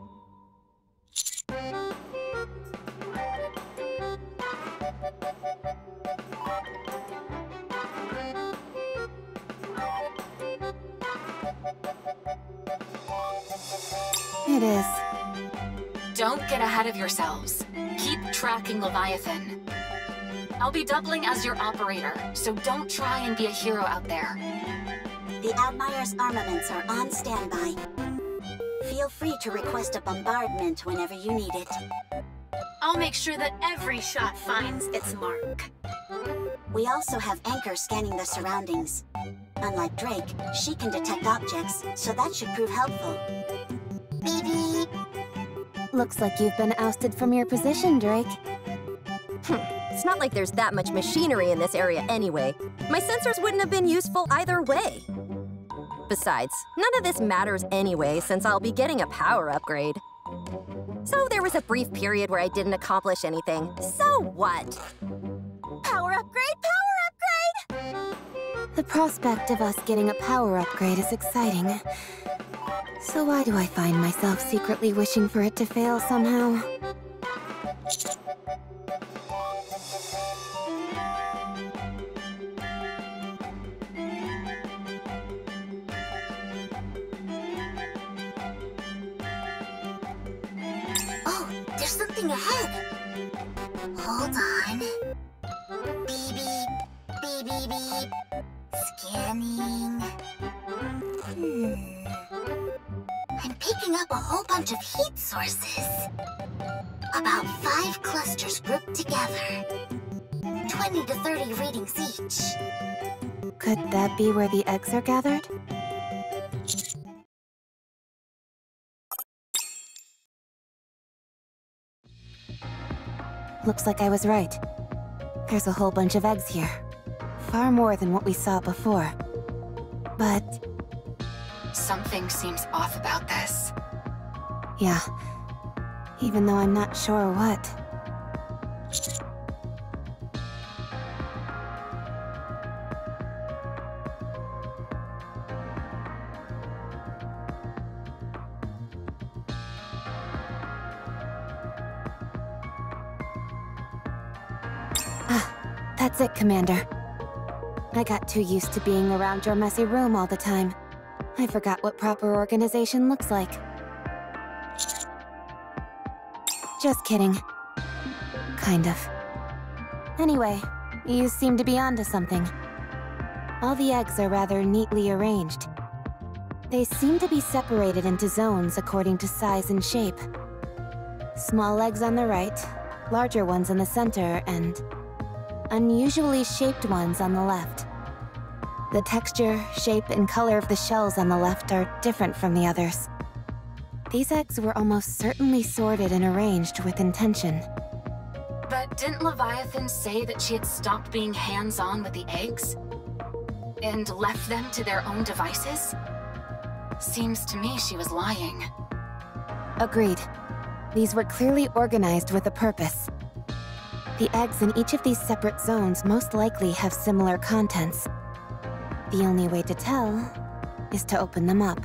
Speaker 4: It is.
Speaker 3: Don't get ahead of yourselves. Keep tracking Leviathan. I'll be doubling as your operator, so don't try and be a hero out there.
Speaker 6: The Outmier's armaments are on standby. Feel free to request a bombardment whenever you need it.
Speaker 10: I'll make sure that every shot finds its mark.
Speaker 6: We also have Anchor scanning the surroundings. Unlike Drake, she can detect objects, so that should prove helpful.
Speaker 8: Baby.
Speaker 4: Looks like you've been ousted from your position, Drake.
Speaker 7: It's not like there's that much machinery in this area anyway. My sensors wouldn't have been useful either way. Besides, none of this matters anyway, since I'll be getting a power upgrade. So there was a brief period where I didn't accomplish anything. So what?
Speaker 8: Power upgrade, power upgrade!
Speaker 4: The prospect of us getting a power upgrade is exciting. So why do I find myself secretly wishing for it to fail somehow?
Speaker 8: Oh, there's something ahead. Hold on. Beep, beep, beep, beep, beep. Scanning. I'm picking up a whole bunch of heat sources. About 5 clusters grouped together. 20 to 30 readings each.
Speaker 4: Could that be where the eggs are gathered? Looks like I was right. There's a whole bunch of eggs here. Far more than what we saw before. But...
Speaker 3: Something seems off about this.
Speaker 4: yeah. Even though I'm not sure what. That's it, Commander. I got too used to being around your messy room all the time. I forgot what proper organization looks like. Just kidding. Kind of. Anyway, you seem to be onto something. All the eggs are rather neatly arranged. They seem to be separated into zones according to size and shape. Small eggs on the right, larger ones in the center, and unusually shaped ones on the left. The texture, shape, and color of the shells on the left are different from the others. These eggs were almost certainly sorted and arranged with intention.
Speaker 3: But didn't Leviathan say that she had stopped being hands-on with the eggs? And left them to their own devices? Seems to me she was lying.
Speaker 4: Agreed. These were clearly organized with a purpose. The eggs in each of these separate zones most likely have similar contents. The only way to tell is to open them up.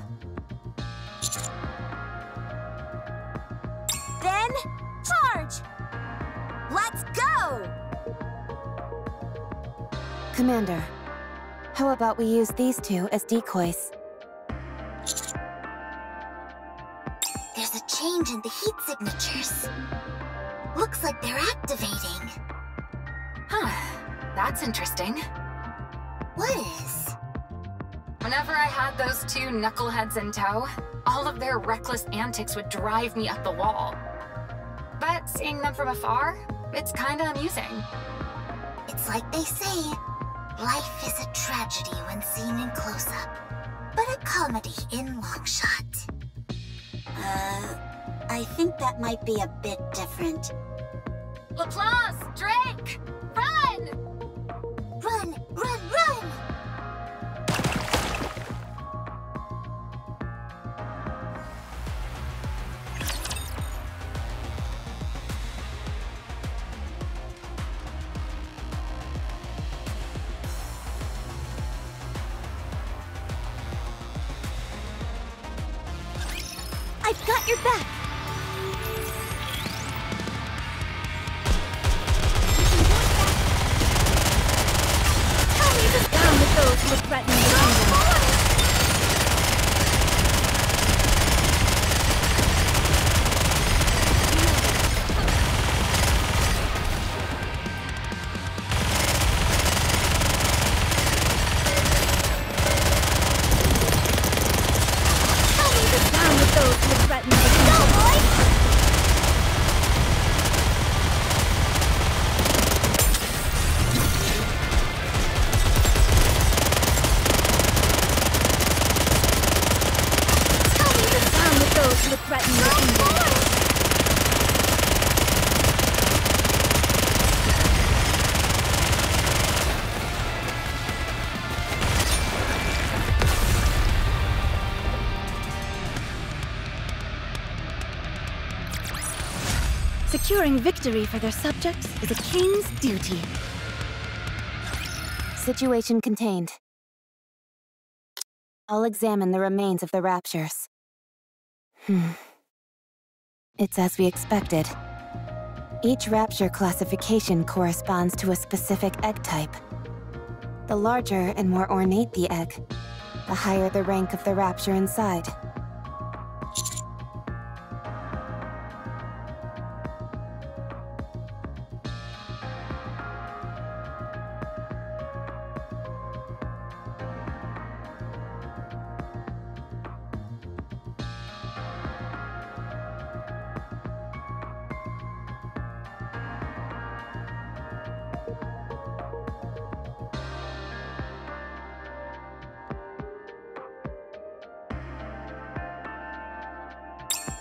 Speaker 2: Then, charge! Let's go!
Speaker 4: Commander, how about we use these two as decoys?
Speaker 8: There's a change in the heat signatures. Looks like they're activating.
Speaker 3: Huh, that's interesting.
Speaker 8: What is?
Speaker 3: Whenever I had those two knuckleheads in tow, all of their reckless antics would drive me up the wall. But seeing them from afar, it's kinda amusing.
Speaker 8: It's like they say, life is a tragedy when seen in close-up, but a comedy in long shot. I think that might be a bit different.
Speaker 3: Laplace! Drake! Run!
Speaker 8: Run, run, run!
Speaker 2: I've got your back! Down with those who would threaten the kingdom. Down with those who would threaten the kingdom. Go, boys! Those who would threaten the kingdom. Securing victory for their subjects is a king's duty.
Speaker 4: Situation contained. I'll examine the remains of the raptures. It's as we expected. Each rapture classification corresponds to a specific egg type. The larger and more ornate the egg, the higher the rank of the rapture inside.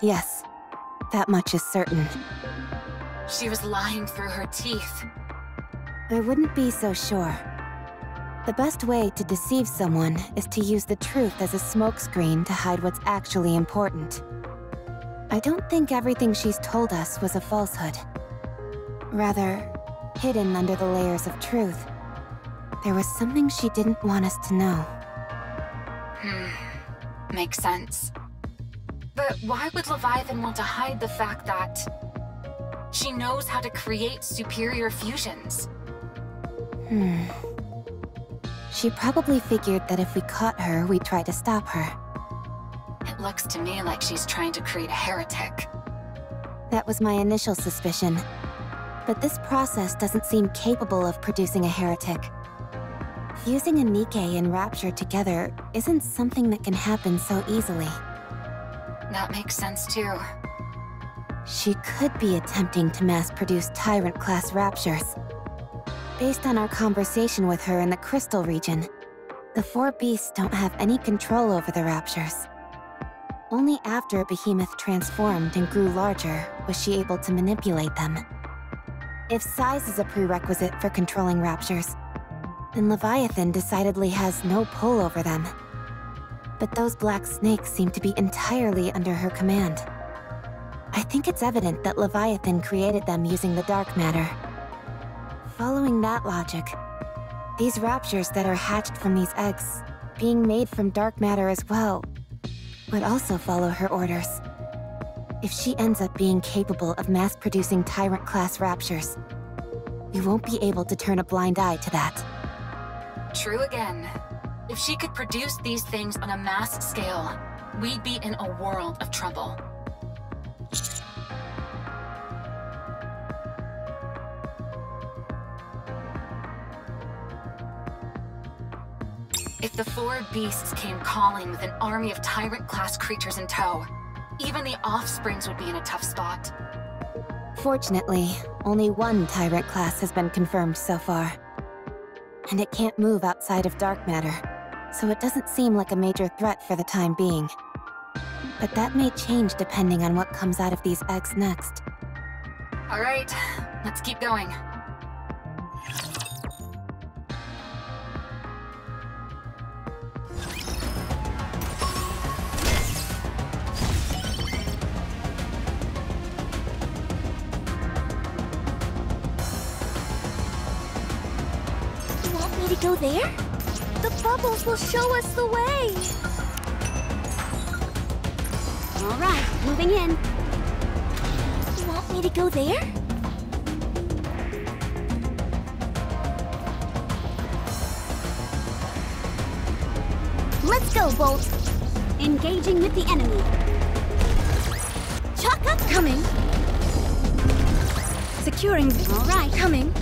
Speaker 4: Yes, that much is certain.
Speaker 3: She was lying through her teeth.
Speaker 4: I wouldn't be so sure. The best way to deceive someone is to use the truth as a smokescreen to hide what's actually important. I don't think everything she's told us was a falsehood. Rather, hidden under the layers of truth, there was something she didn't want us to know.
Speaker 3: Makes sense. But why would Leviathan want to hide the fact that she knows how to create superior fusions?
Speaker 4: She probably figured that if we caught her, we'd try to stop her.
Speaker 3: It looks to me like she's trying to create a heretic.
Speaker 4: That was my initial suspicion. But this process doesn't seem capable of producing a heretic. Fusing a NIKKE and Rapture together isn't something that can happen so easily.
Speaker 3: That makes sense too.
Speaker 4: She could be attempting to mass-produce Tyrant-class Raptures. Based on our conversation with her in the Crystal region, the four beasts don't have any control over the Raptures. Only after a behemoth transformed and grew larger was she able to manipulate them. If size is a prerequisite for controlling Raptures, then Leviathan decidedly has no pull over them. But those black snakes seem to be entirely under her command. I think it's evident that Leviathan created them using the dark matter. Following that logic, these raptures that are hatched from these eggs, being made from dark matter as well, would also follow her orders. If she ends up being capable of mass-producing Tyrant-class raptures, we won't be able to turn a blind eye to that.
Speaker 3: True again. If she could produce these things on a mass scale, we'd be in a world of trouble. If the four beasts came calling with an army of Tyrant-class creatures in tow, even the offsprings would be in a tough spot.
Speaker 4: Fortunately, only one Tyrant class has been confirmed so far. And it can't move outside of dark matter, so it doesn't seem like a major threat for the time being. But that may change depending on what comes out of these eggs next.
Speaker 3: All right, let's keep going.
Speaker 8: To go there?
Speaker 1: The bubbles will show us the way!
Speaker 8: All right, moving in.
Speaker 1: You want me to go there?
Speaker 8: Let's go, Bolt. Engaging with the enemy. Chalk up!
Speaker 1: Coming. Securing.
Speaker 8: All right.
Speaker 1: Coming.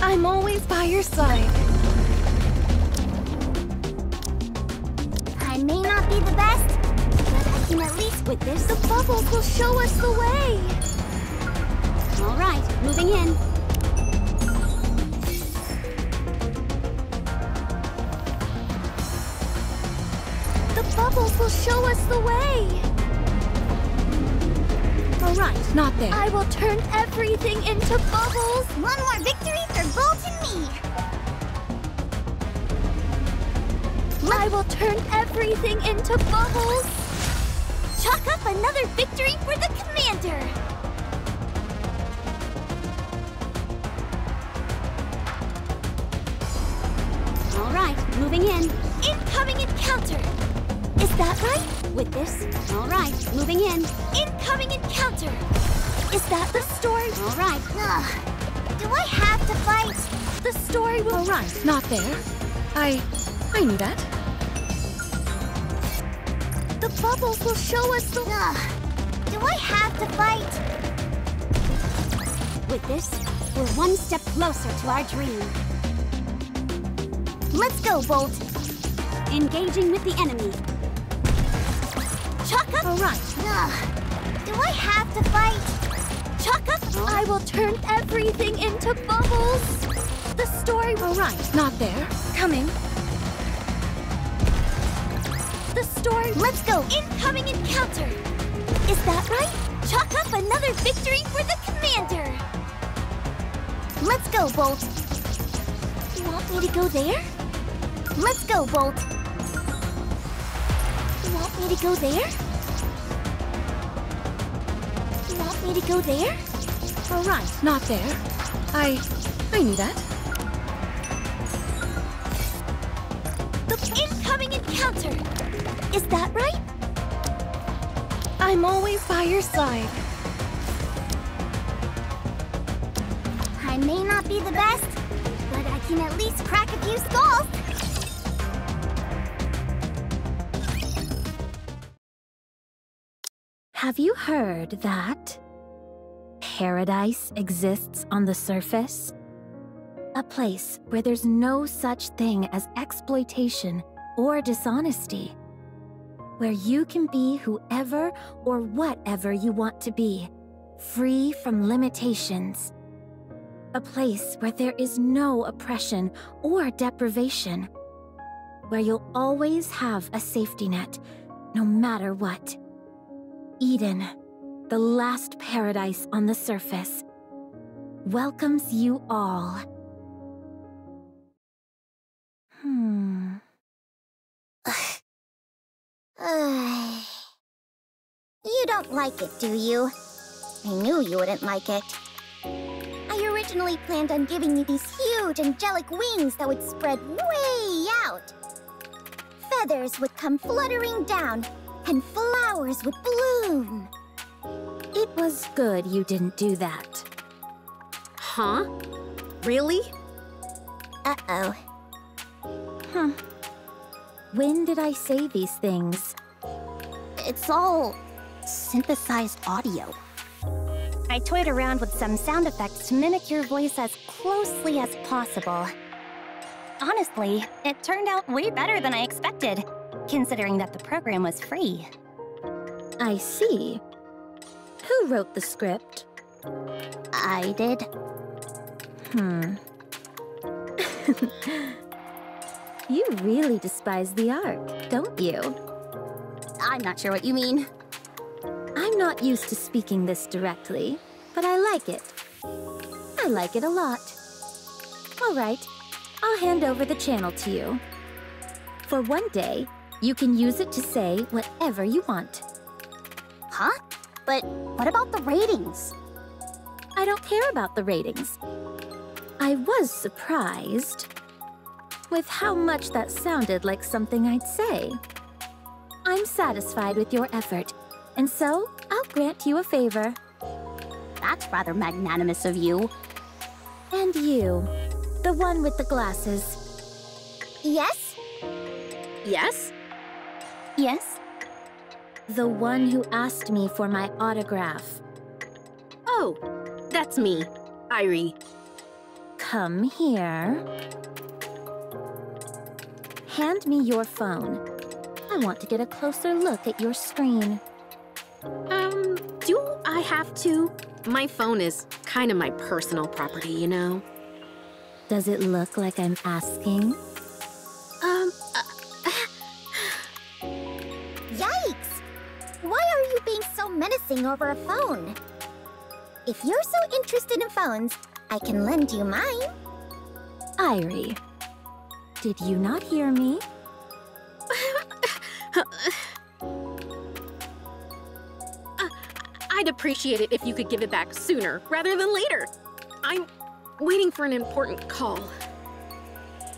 Speaker 1: I'm always by your side.
Speaker 8: I may not be the best, but I can at least with this.
Speaker 1: The bubbles will show us the way.
Speaker 8: All right, moving in.
Speaker 1: The bubbles will show us the way.
Speaker 8: All right,
Speaker 1: not there. I will turn everything into bubbles.
Speaker 8: One more victory for Bolt and me.
Speaker 1: I will turn everything into bubbles.
Speaker 8: Chalk up another victory for the commander.
Speaker 6: All right, moving in.
Speaker 1: Incoming encounter! Is that right?
Speaker 6: With this. All right, moving in.
Speaker 1: Incoming encounter! Is that the story?
Speaker 6: All right.
Speaker 8: Ugh. Do I have to fight?
Speaker 1: The story will...
Speaker 3: All right, not there. I knew that.
Speaker 1: The bubbles will show us the...
Speaker 8: Ugh. Do I have to fight?
Speaker 6: With this, we're one step closer to our dream.
Speaker 8: Let's go, Bolt.
Speaker 6: Engaging with the enemy.
Speaker 8: Chuck up.
Speaker 6: All right.
Speaker 8: Ugh. Do I have to fight?
Speaker 1: Chuck up. I will turn everything into bubbles. The story will...
Speaker 3: All right, not there.
Speaker 1: Coming. The story...
Speaker 8: Let's go.
Speaker 1: Incoming encounter! Is that right? Chalk up another victory for the commander!
Speaker 8: Let's go, Bolt.
Speaker 1: You want me to go there?
Speaker 8: Let's go, Bolt.
Speaker 1: You want me to go there? You want me to go there?
Speaker 3: All right, not there. I knew that.
Speaker 1: The incoming encounter! Is that right? I'm always by your side.
Speaker 8: I may not be the best, but I can at least crack a few skulls.
Speaker 2: Have you heard that paradise exists on the surface? A place where there's no such thing as exploitation or dishonesty. Where you can be whoever or whatever you want to be, free from limitations. A place where there is no oppression or deprivation. Where you'll always have a safety net, no matter what. Eden, the last paradise on the surface, welcomes you all.
Speaker 8: You don't like it, do you? I knew you wouldn't like it. I originally planned on giving you these huge angelic wings that would spread way out. Feathers would come fluttering down, and flowers would bloom.
Speaker 2: It was good you didn't do that.
Speaker 5: Huh? Really?
Speaker 8: Uh-oh.
Speaker 2: When did I say these things?
Speaker 8: It's all synthesized audio.
Speaker 9: I toyed around with some sound effects to mimic your voice as closely as possible. Honestly, it turned out way better than I expected, considering that the program was free.
Speaker 2: I see. Who wrote the script?
Speaker 8: I did.
Speaker 2: You really despise the art, don't you?
Speaker 8: I'm not sure what you mean.
Speaker 2: I'm not used to speaking this directly, but I like it. I like it a lot. All right, I'll hand over the channel to you. For one day, you can use it to say whatever you want.
Speaker 8: Huh? But what about the ratings?
Speaker 2: I don't care about the ratings. I was surprised with how much that sounded like something I'd say. I'm satisfied with your effort, and so I'll grant you a favor.
Speaker 8: That's rather magnanimous of you.
Speaker 2: And you, the one with the glasses.
Speaker 8: Yes?
Speaker 5: Yes?
Speaker 9: Yes?
Speaker 2: The one who asked me for my autograph.
Speaker 5: Oh, that's me, Irie.
Speaker 2: Come here. Hand me your phone. I want to get a closer look at your screen.
Speaker 5: Do I have to? My phone is kind of my personal property, you know?
Speaker 2: Does it look like I'm asking?
Speaker 8: Yikes! Why are you being so menacing over a phone? If you're so interested in phones, I can lend you mine.
Speaker 2: Irie, did you not hear me?
Speaker 5: I'd appreciate it if you could give it back sooner rather than later. I'm waiting for an important call.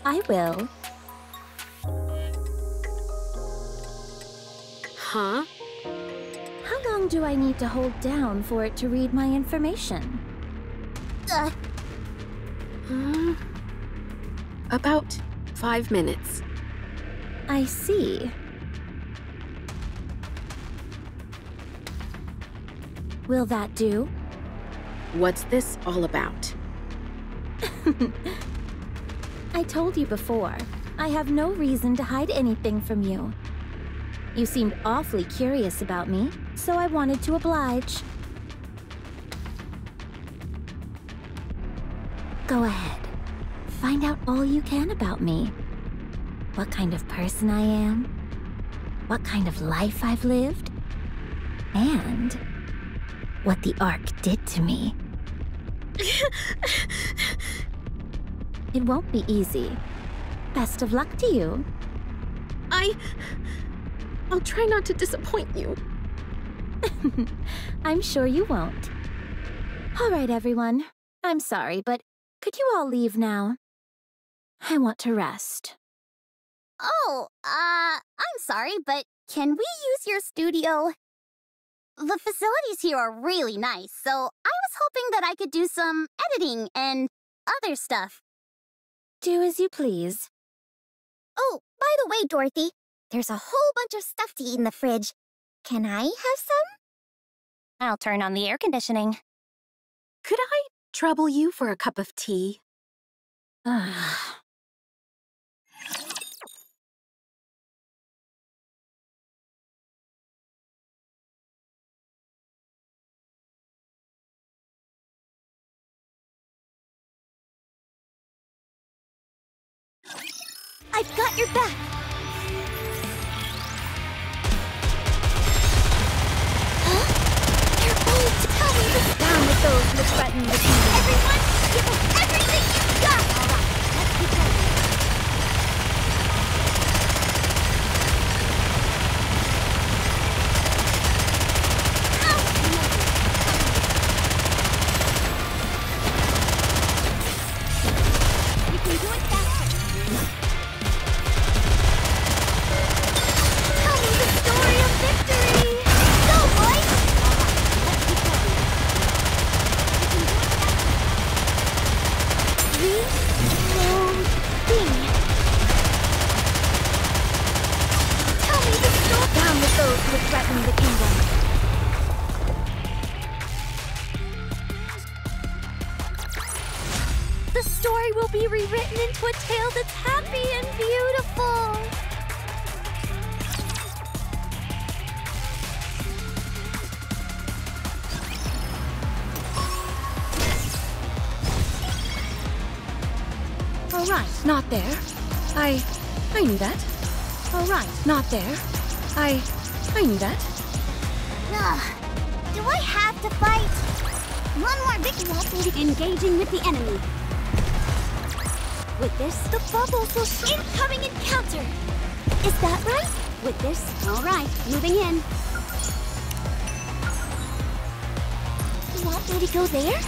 Speaker 2: I will.
Speaker 10: Huh?
Speaker 9: How long do I need to hold down for it to read my information?
Speaker 5: About 5 minutes.
Speaker 9: I see. Will that do?
Speaker 5: What's this all about?
Speaker 9: I told you before, I have no reason to hide anything from you. You seemed awfully curious about me, so I wanted to oblige. Go ahead. Find out all you can about me. What kind of person I am, what kind of life I've lived, and what the Ark did to me. It won't be easy. Best of luck to you.
Speaker 5: I'll try not to disappoint you.
Speaker 9: I'm sure you won't. All right, everyone. I'm sorry, but could you all leave now? I want to rest.
Speaker 8: Oh, I'm sorry, but can we use your studio? The facilities here are really nice, so I was hoping that I could do some editing and other stuff.
Speaker 9: Do as you please.
Speaker 8: Oh, by the way, Dorothy, there's a whole bunch of stuff to eat in the fridge. Can I have some?
Speaker 9: I'll turn on the air conditioning.
Speaker 5: Could I trouble you for a cup of tea?
Speaker 8: I've got your back! Huh? They're bold! Tell me this!
Speaker 9: Down with those who threaten the kingdom.
Speaker 8: Everyone, give us everything you've got! Alright, let's keep going. You can do it faster. Tell me the story of victory! Go, boys! Alright, let's keep going. You can do it faster. Reloading. Tell me the story.
Speaker 9: Down with those who threaten the kingdom.
Speaker 8: The story will be rewritten into a tale that's happy and beautiful.
Speaker 3: All right, not there. I knew that. All right, not there. I knew that.
Speaker 8: Ugh. Do I have to fight? One more victory.
Speaker 6: Engaging with the enemy.
Speaker 8: With this, the bubbles will show. Incoming encounter! Is that right?
Speaker 6: With this, all right, moving in.
Speaker 8: You want me to go there?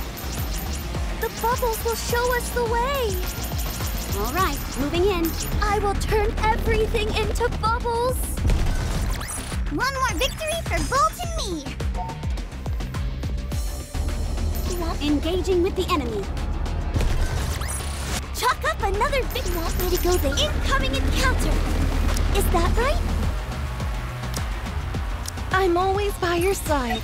Speaker 8: The bubbles will show us the way!
Speaker 6: All right, moving in.
Speaker 8: I will turn everything into bubbles! One more victory for Bolt and me! You want
Speaker 6: Engaging with the enemy.
Speaker 8: Chalk up another big. You want me to go there? Incoming encounter! Is that right?
Speaker 1: I'm always by your side.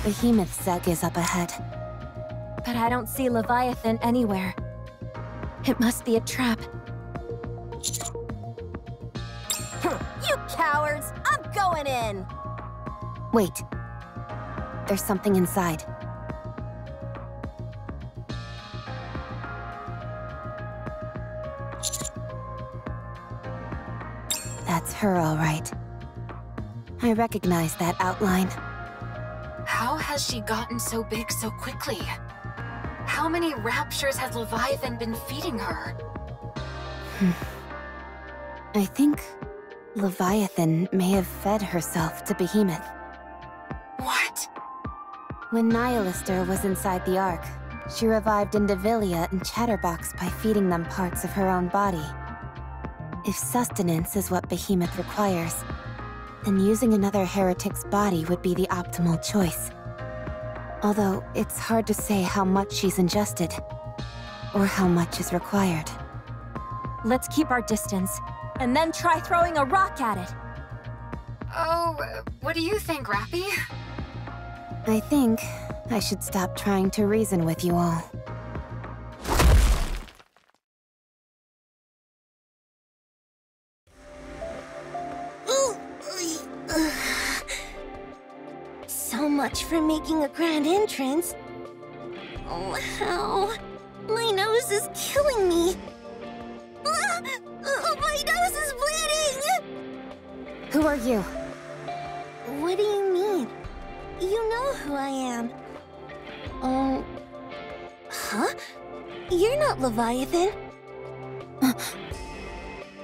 Speaker 4: Behemoth's Zeg is up ahead.
Speaker 7: But I don't see Leviathan anywhere. It must be a trap. You cowards! I'm going in!
Speaker 4: Wait. There's something inside. That's her, all right. I recognize that outline.
Speaker 3: How has she gotten so big so quickly? How many raptures has Leviathan been feeding her?
Speaker 4: I think Leviathan may have fed herself to Behemoth.
Speaker 3: What?
Speaker 4: When Nihilister was inside the Ark, She revived Indivilia and Chatterbox by feeding them parts of her own body. If sustenance is what Behemoth requires, then using another heretic's body would be the optimal choice. Although, it's hard to say how much she's ingested, or how much is required.
Speaker 2: Let's keep our distance, and then try throwing a rock at it.
Speaker 3: Oh, what do you think, Rappy?
Speaker 4: I think I should stop trying to reason with you all.
Speaker 1: So much for making a grand entrance. Oh, how? My nose is killing me. My nose is bleeding!
Speaker 4: Who are you?
Speaker 1: What do you mean? You know who I am. Huh? You're not Leviathan.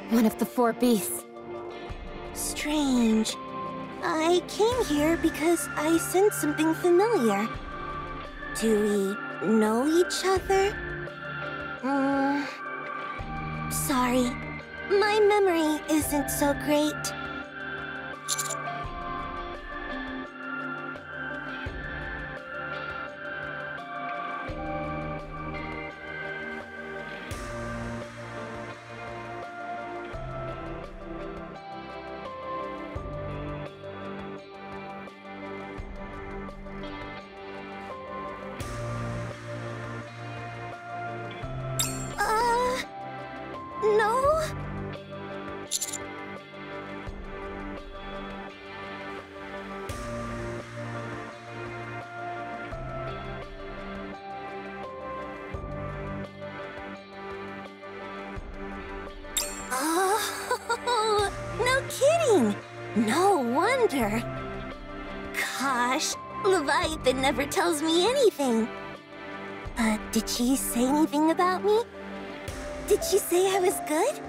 Speaker 4: One of the 4 beasts.
Speaker 1: Strange. I came here because I sensed something familiar. Do we know each other? Sorry. My memory isn't so great. No? Oh, no kidding! No wonder. Gosh, Leviathan never tells me anything. Did she say anything about me? Did she say I was good?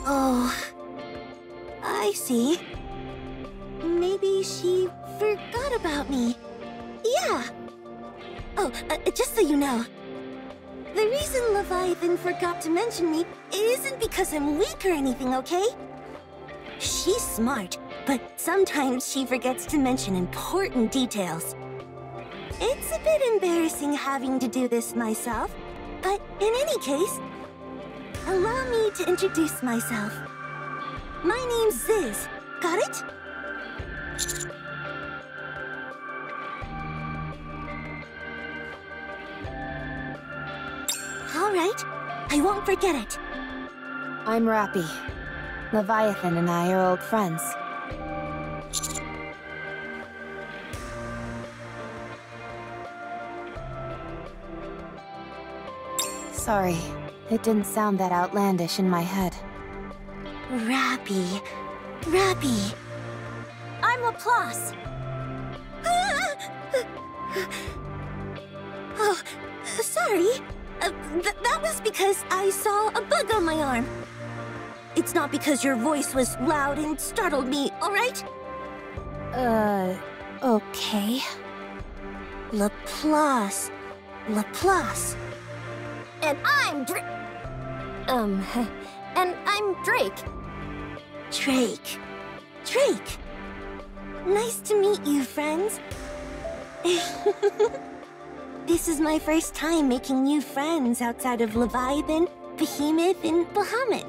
Speaker 1: Oh, I see. Maybe she forgot about me. Yeah. Oh, just so you know, the reason Leviathan forgot to mention me isn't because I'm weak or anything, okay? She's smart, but sometimes she forgets to mention important details. It's a bit embarrassing having to do this myself, but in any case, allow me to introduce myself. My name's Ziz. Got it? All right, I won't forget it.
Speaker 4: I'm Rappy. Leviathan and I are old friends. Sorry, it didn't sound that outlandish in my head.
Speaker 1: Rappy. Rappy.
Speaker 2: I'm Laplace.
Speaker 1: Oh, sorry. That was because I saw a bug on my arm. It's not because your voice was loud and startled me, all right?
Speaker 4: Okay.
Speaker 1: Laplace. Laplace.
Speaker 7: And I'm and I'm Drake.
Speaker 1: Drake. Drake. Nice to meet you, friends. This is my first time making new friends outside of Leviathan, Behemoth, and Bahamut.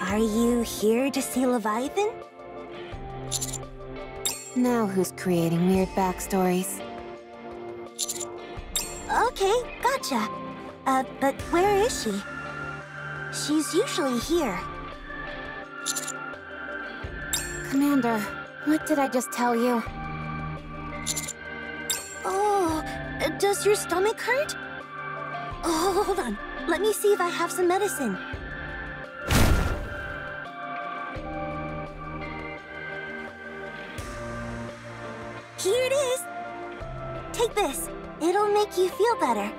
Speaker 1: Are you here to see Leviathan?
Speaker 4: Now who's creating weird backstories?
Speaker 1: Okay, gotcha. But where is she? She's usually here.
Speaker 4: Commander, what did I just tell you?
Speaker 1: Oh, does your stomach hurt? Oh, hold on. Let me see if I have some medicine. Here it is. Take this. It'll make you feel better.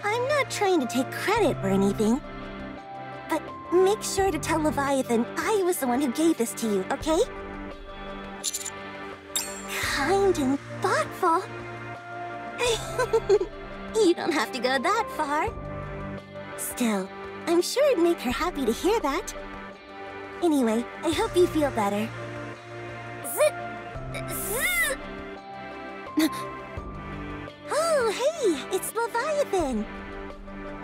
Speaker 1: I'm not trying to take credit or anything. But make sure to tell Leviathan I was the one who gave this to you, okay? Kind and thoughtful. You don't have to go that far. Still, I'm sure it'd make her happy to hear that. Anyway, I hope you feel better. Oh, hey, it's Leviathan.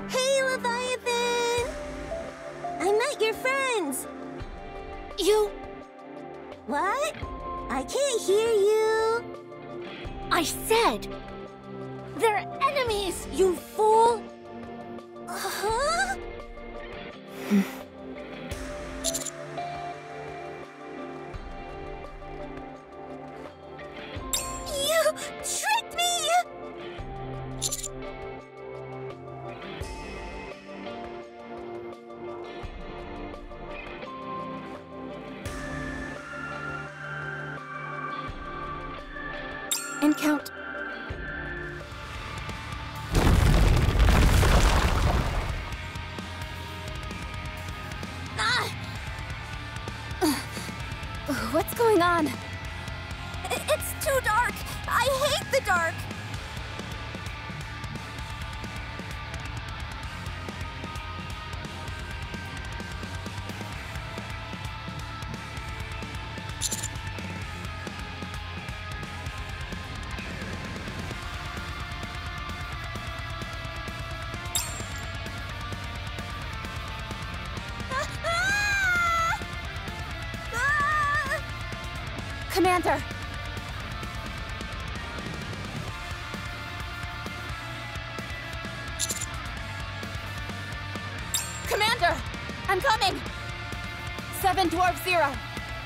Speaker 1: Hey, Leviathan! I met your friends.
Speaker 9: You...
Speaker 1: What? I can't hear you.
Speaker 9: I said... They're enemies, you fool!
Speaker 1: Huh? You tricked me!
Speaker 3: And count.
Speaker 2: What's going on?
Speaker 7: It's too dark! I hate the dark!
Speaker 2: Commander! Commander! I'm coming! 7 Dwarf 0.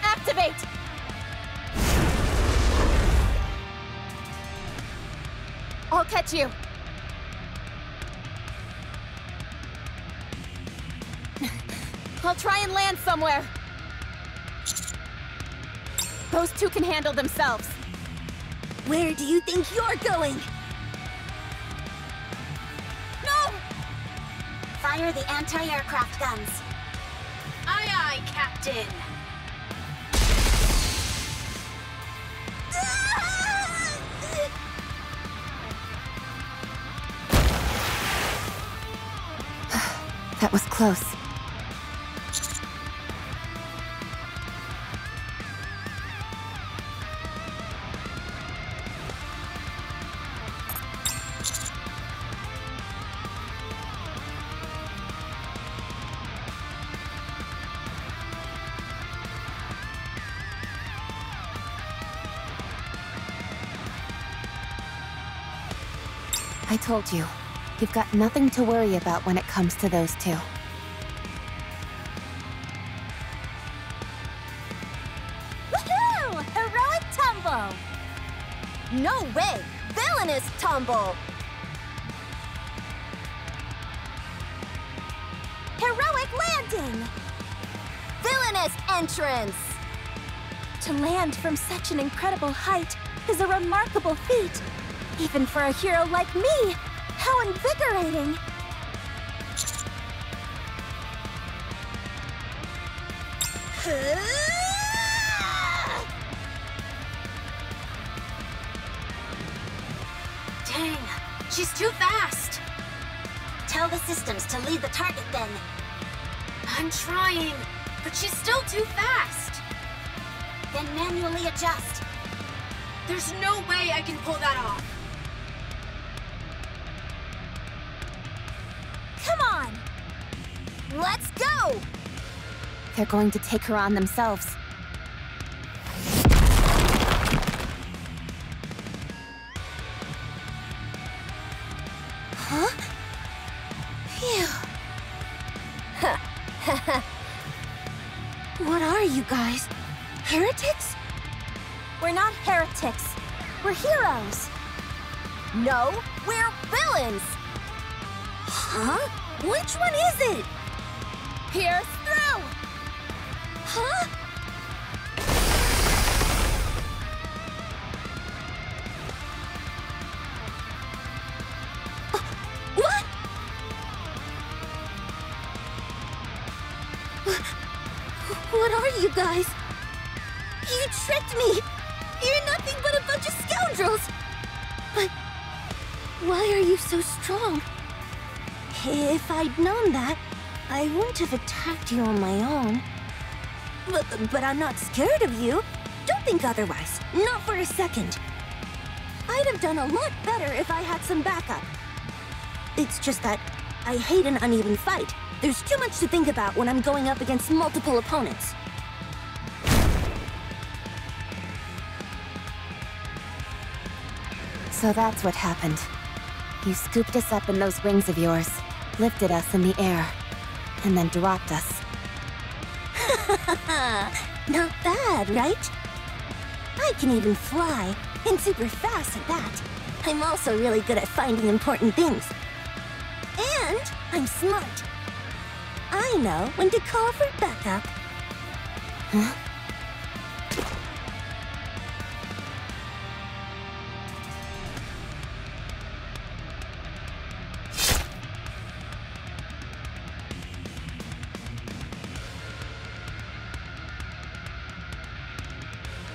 Speaker 2: Activate! I'll catch you. I'll try and land somewhere. Those two can handle themselves.
Speaker 1: Where do you think you're going?
Speaker 6: No! Fire the anti-aircraft guns.
Speaker 10: Aye, aye, Captain.
Speaker 4: That was close. I told you, you've got nothing to worry about when it comes to those two.
Speaker 2: Woohoo! Heroic tumble!
Speaker 7: No way! Villainous tumble!
Speaker 2: Heroic landing!
Speaker 7: Villainous entrance!
Speaker 2: To land from such an incredible height is a remarkable feat. Even for a hero like me! How invigorating!
Speaker 10: Dang, she's too fast.
Speaker 6: Tell the systems to lead the target then.
Speaker 10: I'm trying, but she's still too fast.
Speaker 6: Then manually adjust.
Speaker 10: There's no way I can pull that off.
Speaker 2: Come on!
Speaker 7: Let's go!
Speaker 4: They're going to take her on themselves.
Speaker 1: Huh? Phew. What are you guys? Heretics?
Speaker 2: We're not heretics. We're heroes.
Speaker 7: No, we're villains!
Speaker 1: Huh? Which one is it?
Speaker 2: Pierce through!
Speaker 1: Huh? You tricked me! You're nothing but a bunch of scoundrels! But why are you so strong? If I'd known that, I wouldn't have attacked you on my own. But I'm not scared of you. Don't think otherwise. Not for a second. I'd have done a lot better if I had some backup. It's just that I hate an uneven fight. There's too much to think about when I'm going up against multiple opponents.
Speaker 4: So that's what happened. You scooped us up in those wings of yours, lifted us in the air, and then dropped us.
Speaker 1: Not bad, right? I can even fly, and super fast at that. I'm also really good at finding important things. And I'm smart. I know when to call for backup.
Speaker 4: Huh?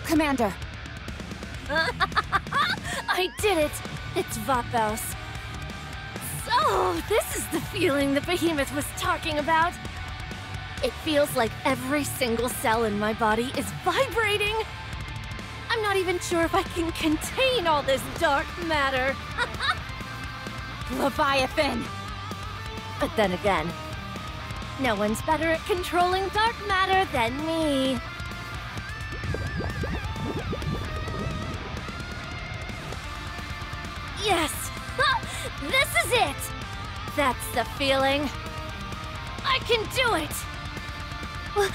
Speaker 4: Commander!
Speaker 10: I did it! It's Vatos. So, this is the feeling the Behemoth was talking about. It feels like every single cell in my body is vibrating. I'm not even sure if I can contain all this dark matter.
Speaker 3: Leviathan!
Speaker 10: But then again, no one's better at controlling dark matter than me. Yes! This is it! That's the feeling. I can do it!
Speaker 1: What?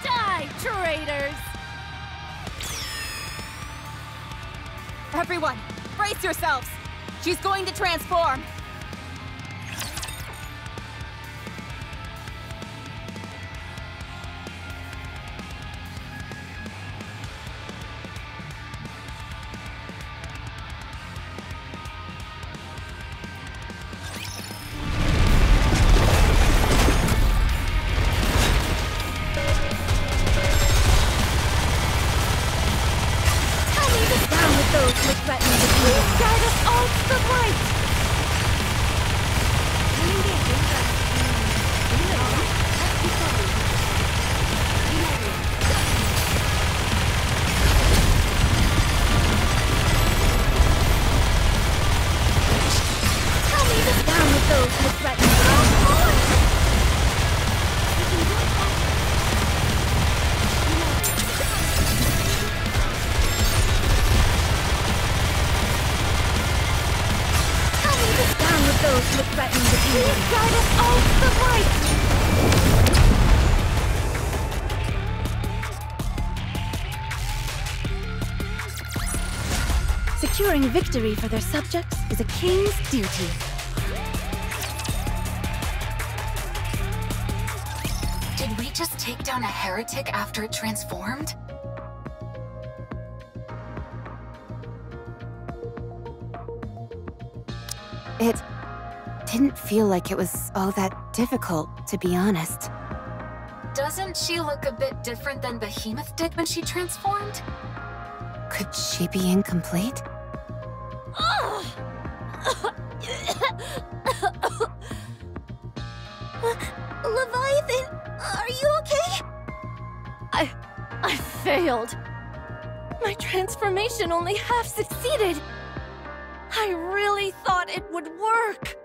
Speaker 10: Die, traitors!
Speaker 3: Everyone, brace yourselves! She's going to transform!
Speaker 10: Securing victory for their subjects is a king's duty.
Speaker 3: Did we just take down a heretic after it transformed?
Speaker 4: It didn't feel like it was all that difficult, to be honest.
Speaker 3: Doesn't she look a bit different than Behemoth did when she transformed?
Speaker 4: Could she be incomplete?
Speaker 1: Leviathan, are you okay?
Speaker 10: I failed. My transformation only half succeeded. I really thought it would work.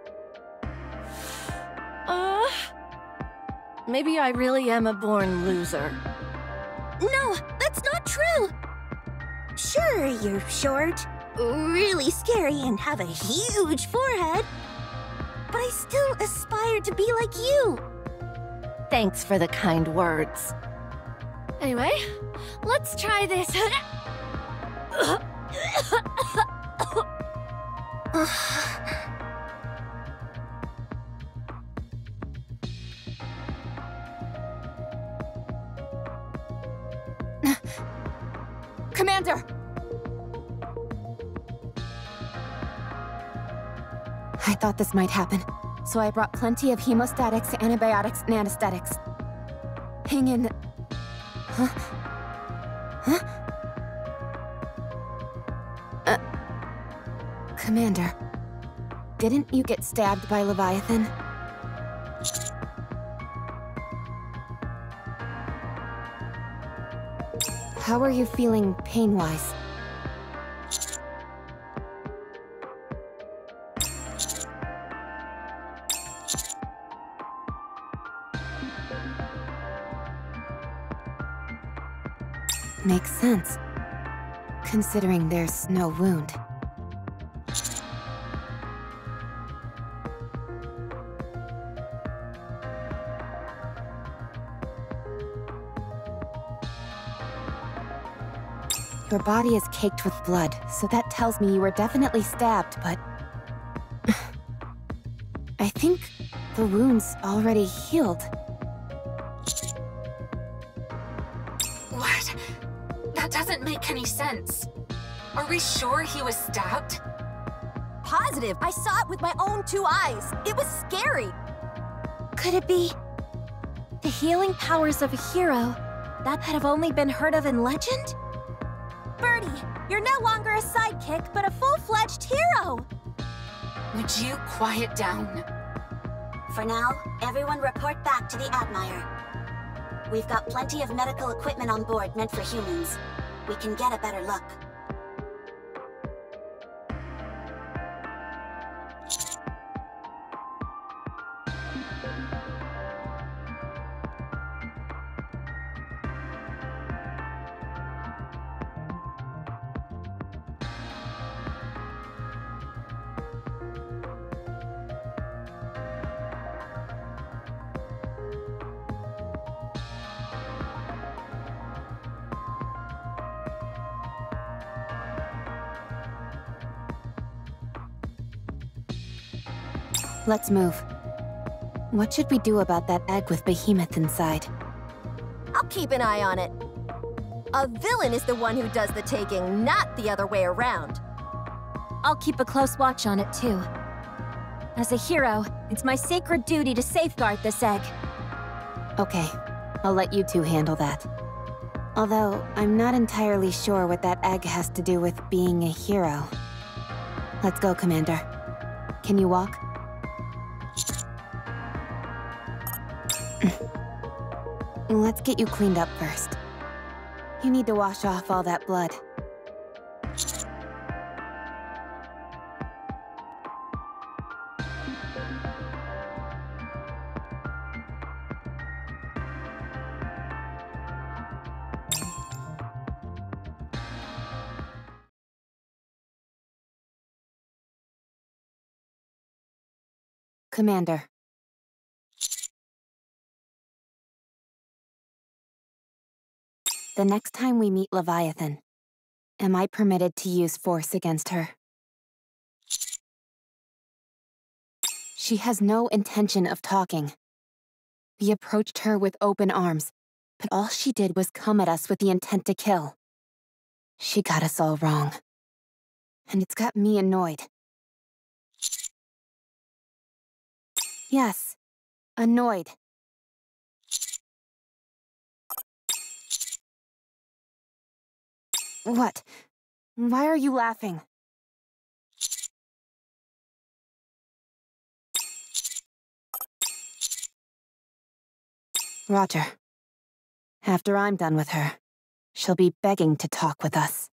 Speaker 10: Maybe I really am a born loser.
Speaker 1: No, that's not true. Sure, you're short, really scary, and have a huge forehead. But I still aspire to be like you.
Speaker 10: Thanks for the kind words. Anyway, let's try this.
Speaker 3: Commander!
Speaker 4: I thought this might happen. so I brought plenty of hemostatics, antibiotics, and anesthetics. Hang in... Huh? Huh? Commander, didn't you get stabbed by Leviathan? How are you feeling pain-wise? Makes sense, considering there's no wound. Your body is caked with blood, so that tells me you were definitely stabbed, but... I think the wound's already healed.
Speaker 3: What? That doesn't make any sense. Are we sure he was stabbed?
Speaker 7: Positive! I saw it with my own 2 eyes! It was scary!
Speaker 2: Could it be the healing powers of a hero that have only been heard of in legend? Birdie, you're no longer a sidekick, but a full-fledged hero!
Speaker 3: Would you quiet down?
Speaker 6: For now, everyone report back to the Admire. We've got plenty of medical equipment on board meant for humans. We can get a better look.
Speaker 4: Let's move. What should we do about that egg with Behemoth inside?
Speaker 7: I'll keep an eye on it. A villain is the one who does the taking, not the other way around.
Speaker 2: I'll keep a close watch on it, too. As a hero, it's my sacred duty to safeguard this egg.
Speaker 4: Okay, I'll let you two handle that. Although, I'm not entirely sure what that egg has to do with being a hero. Let's go, Commander. Can you walk? Let's get you cleaned up first. You need to wash off all that blood. Commander. The next time we meet Leviathan, am I permitted to use force against her? She has no intention of talking. We approached her with open arms, but all she did was come at us with the intent to kill. She got us all wrong. And it's got me annoyed. Yes, annoyed. What? Why are you laughing? Roger. After I'm done with her, she'll be begging to talk with us.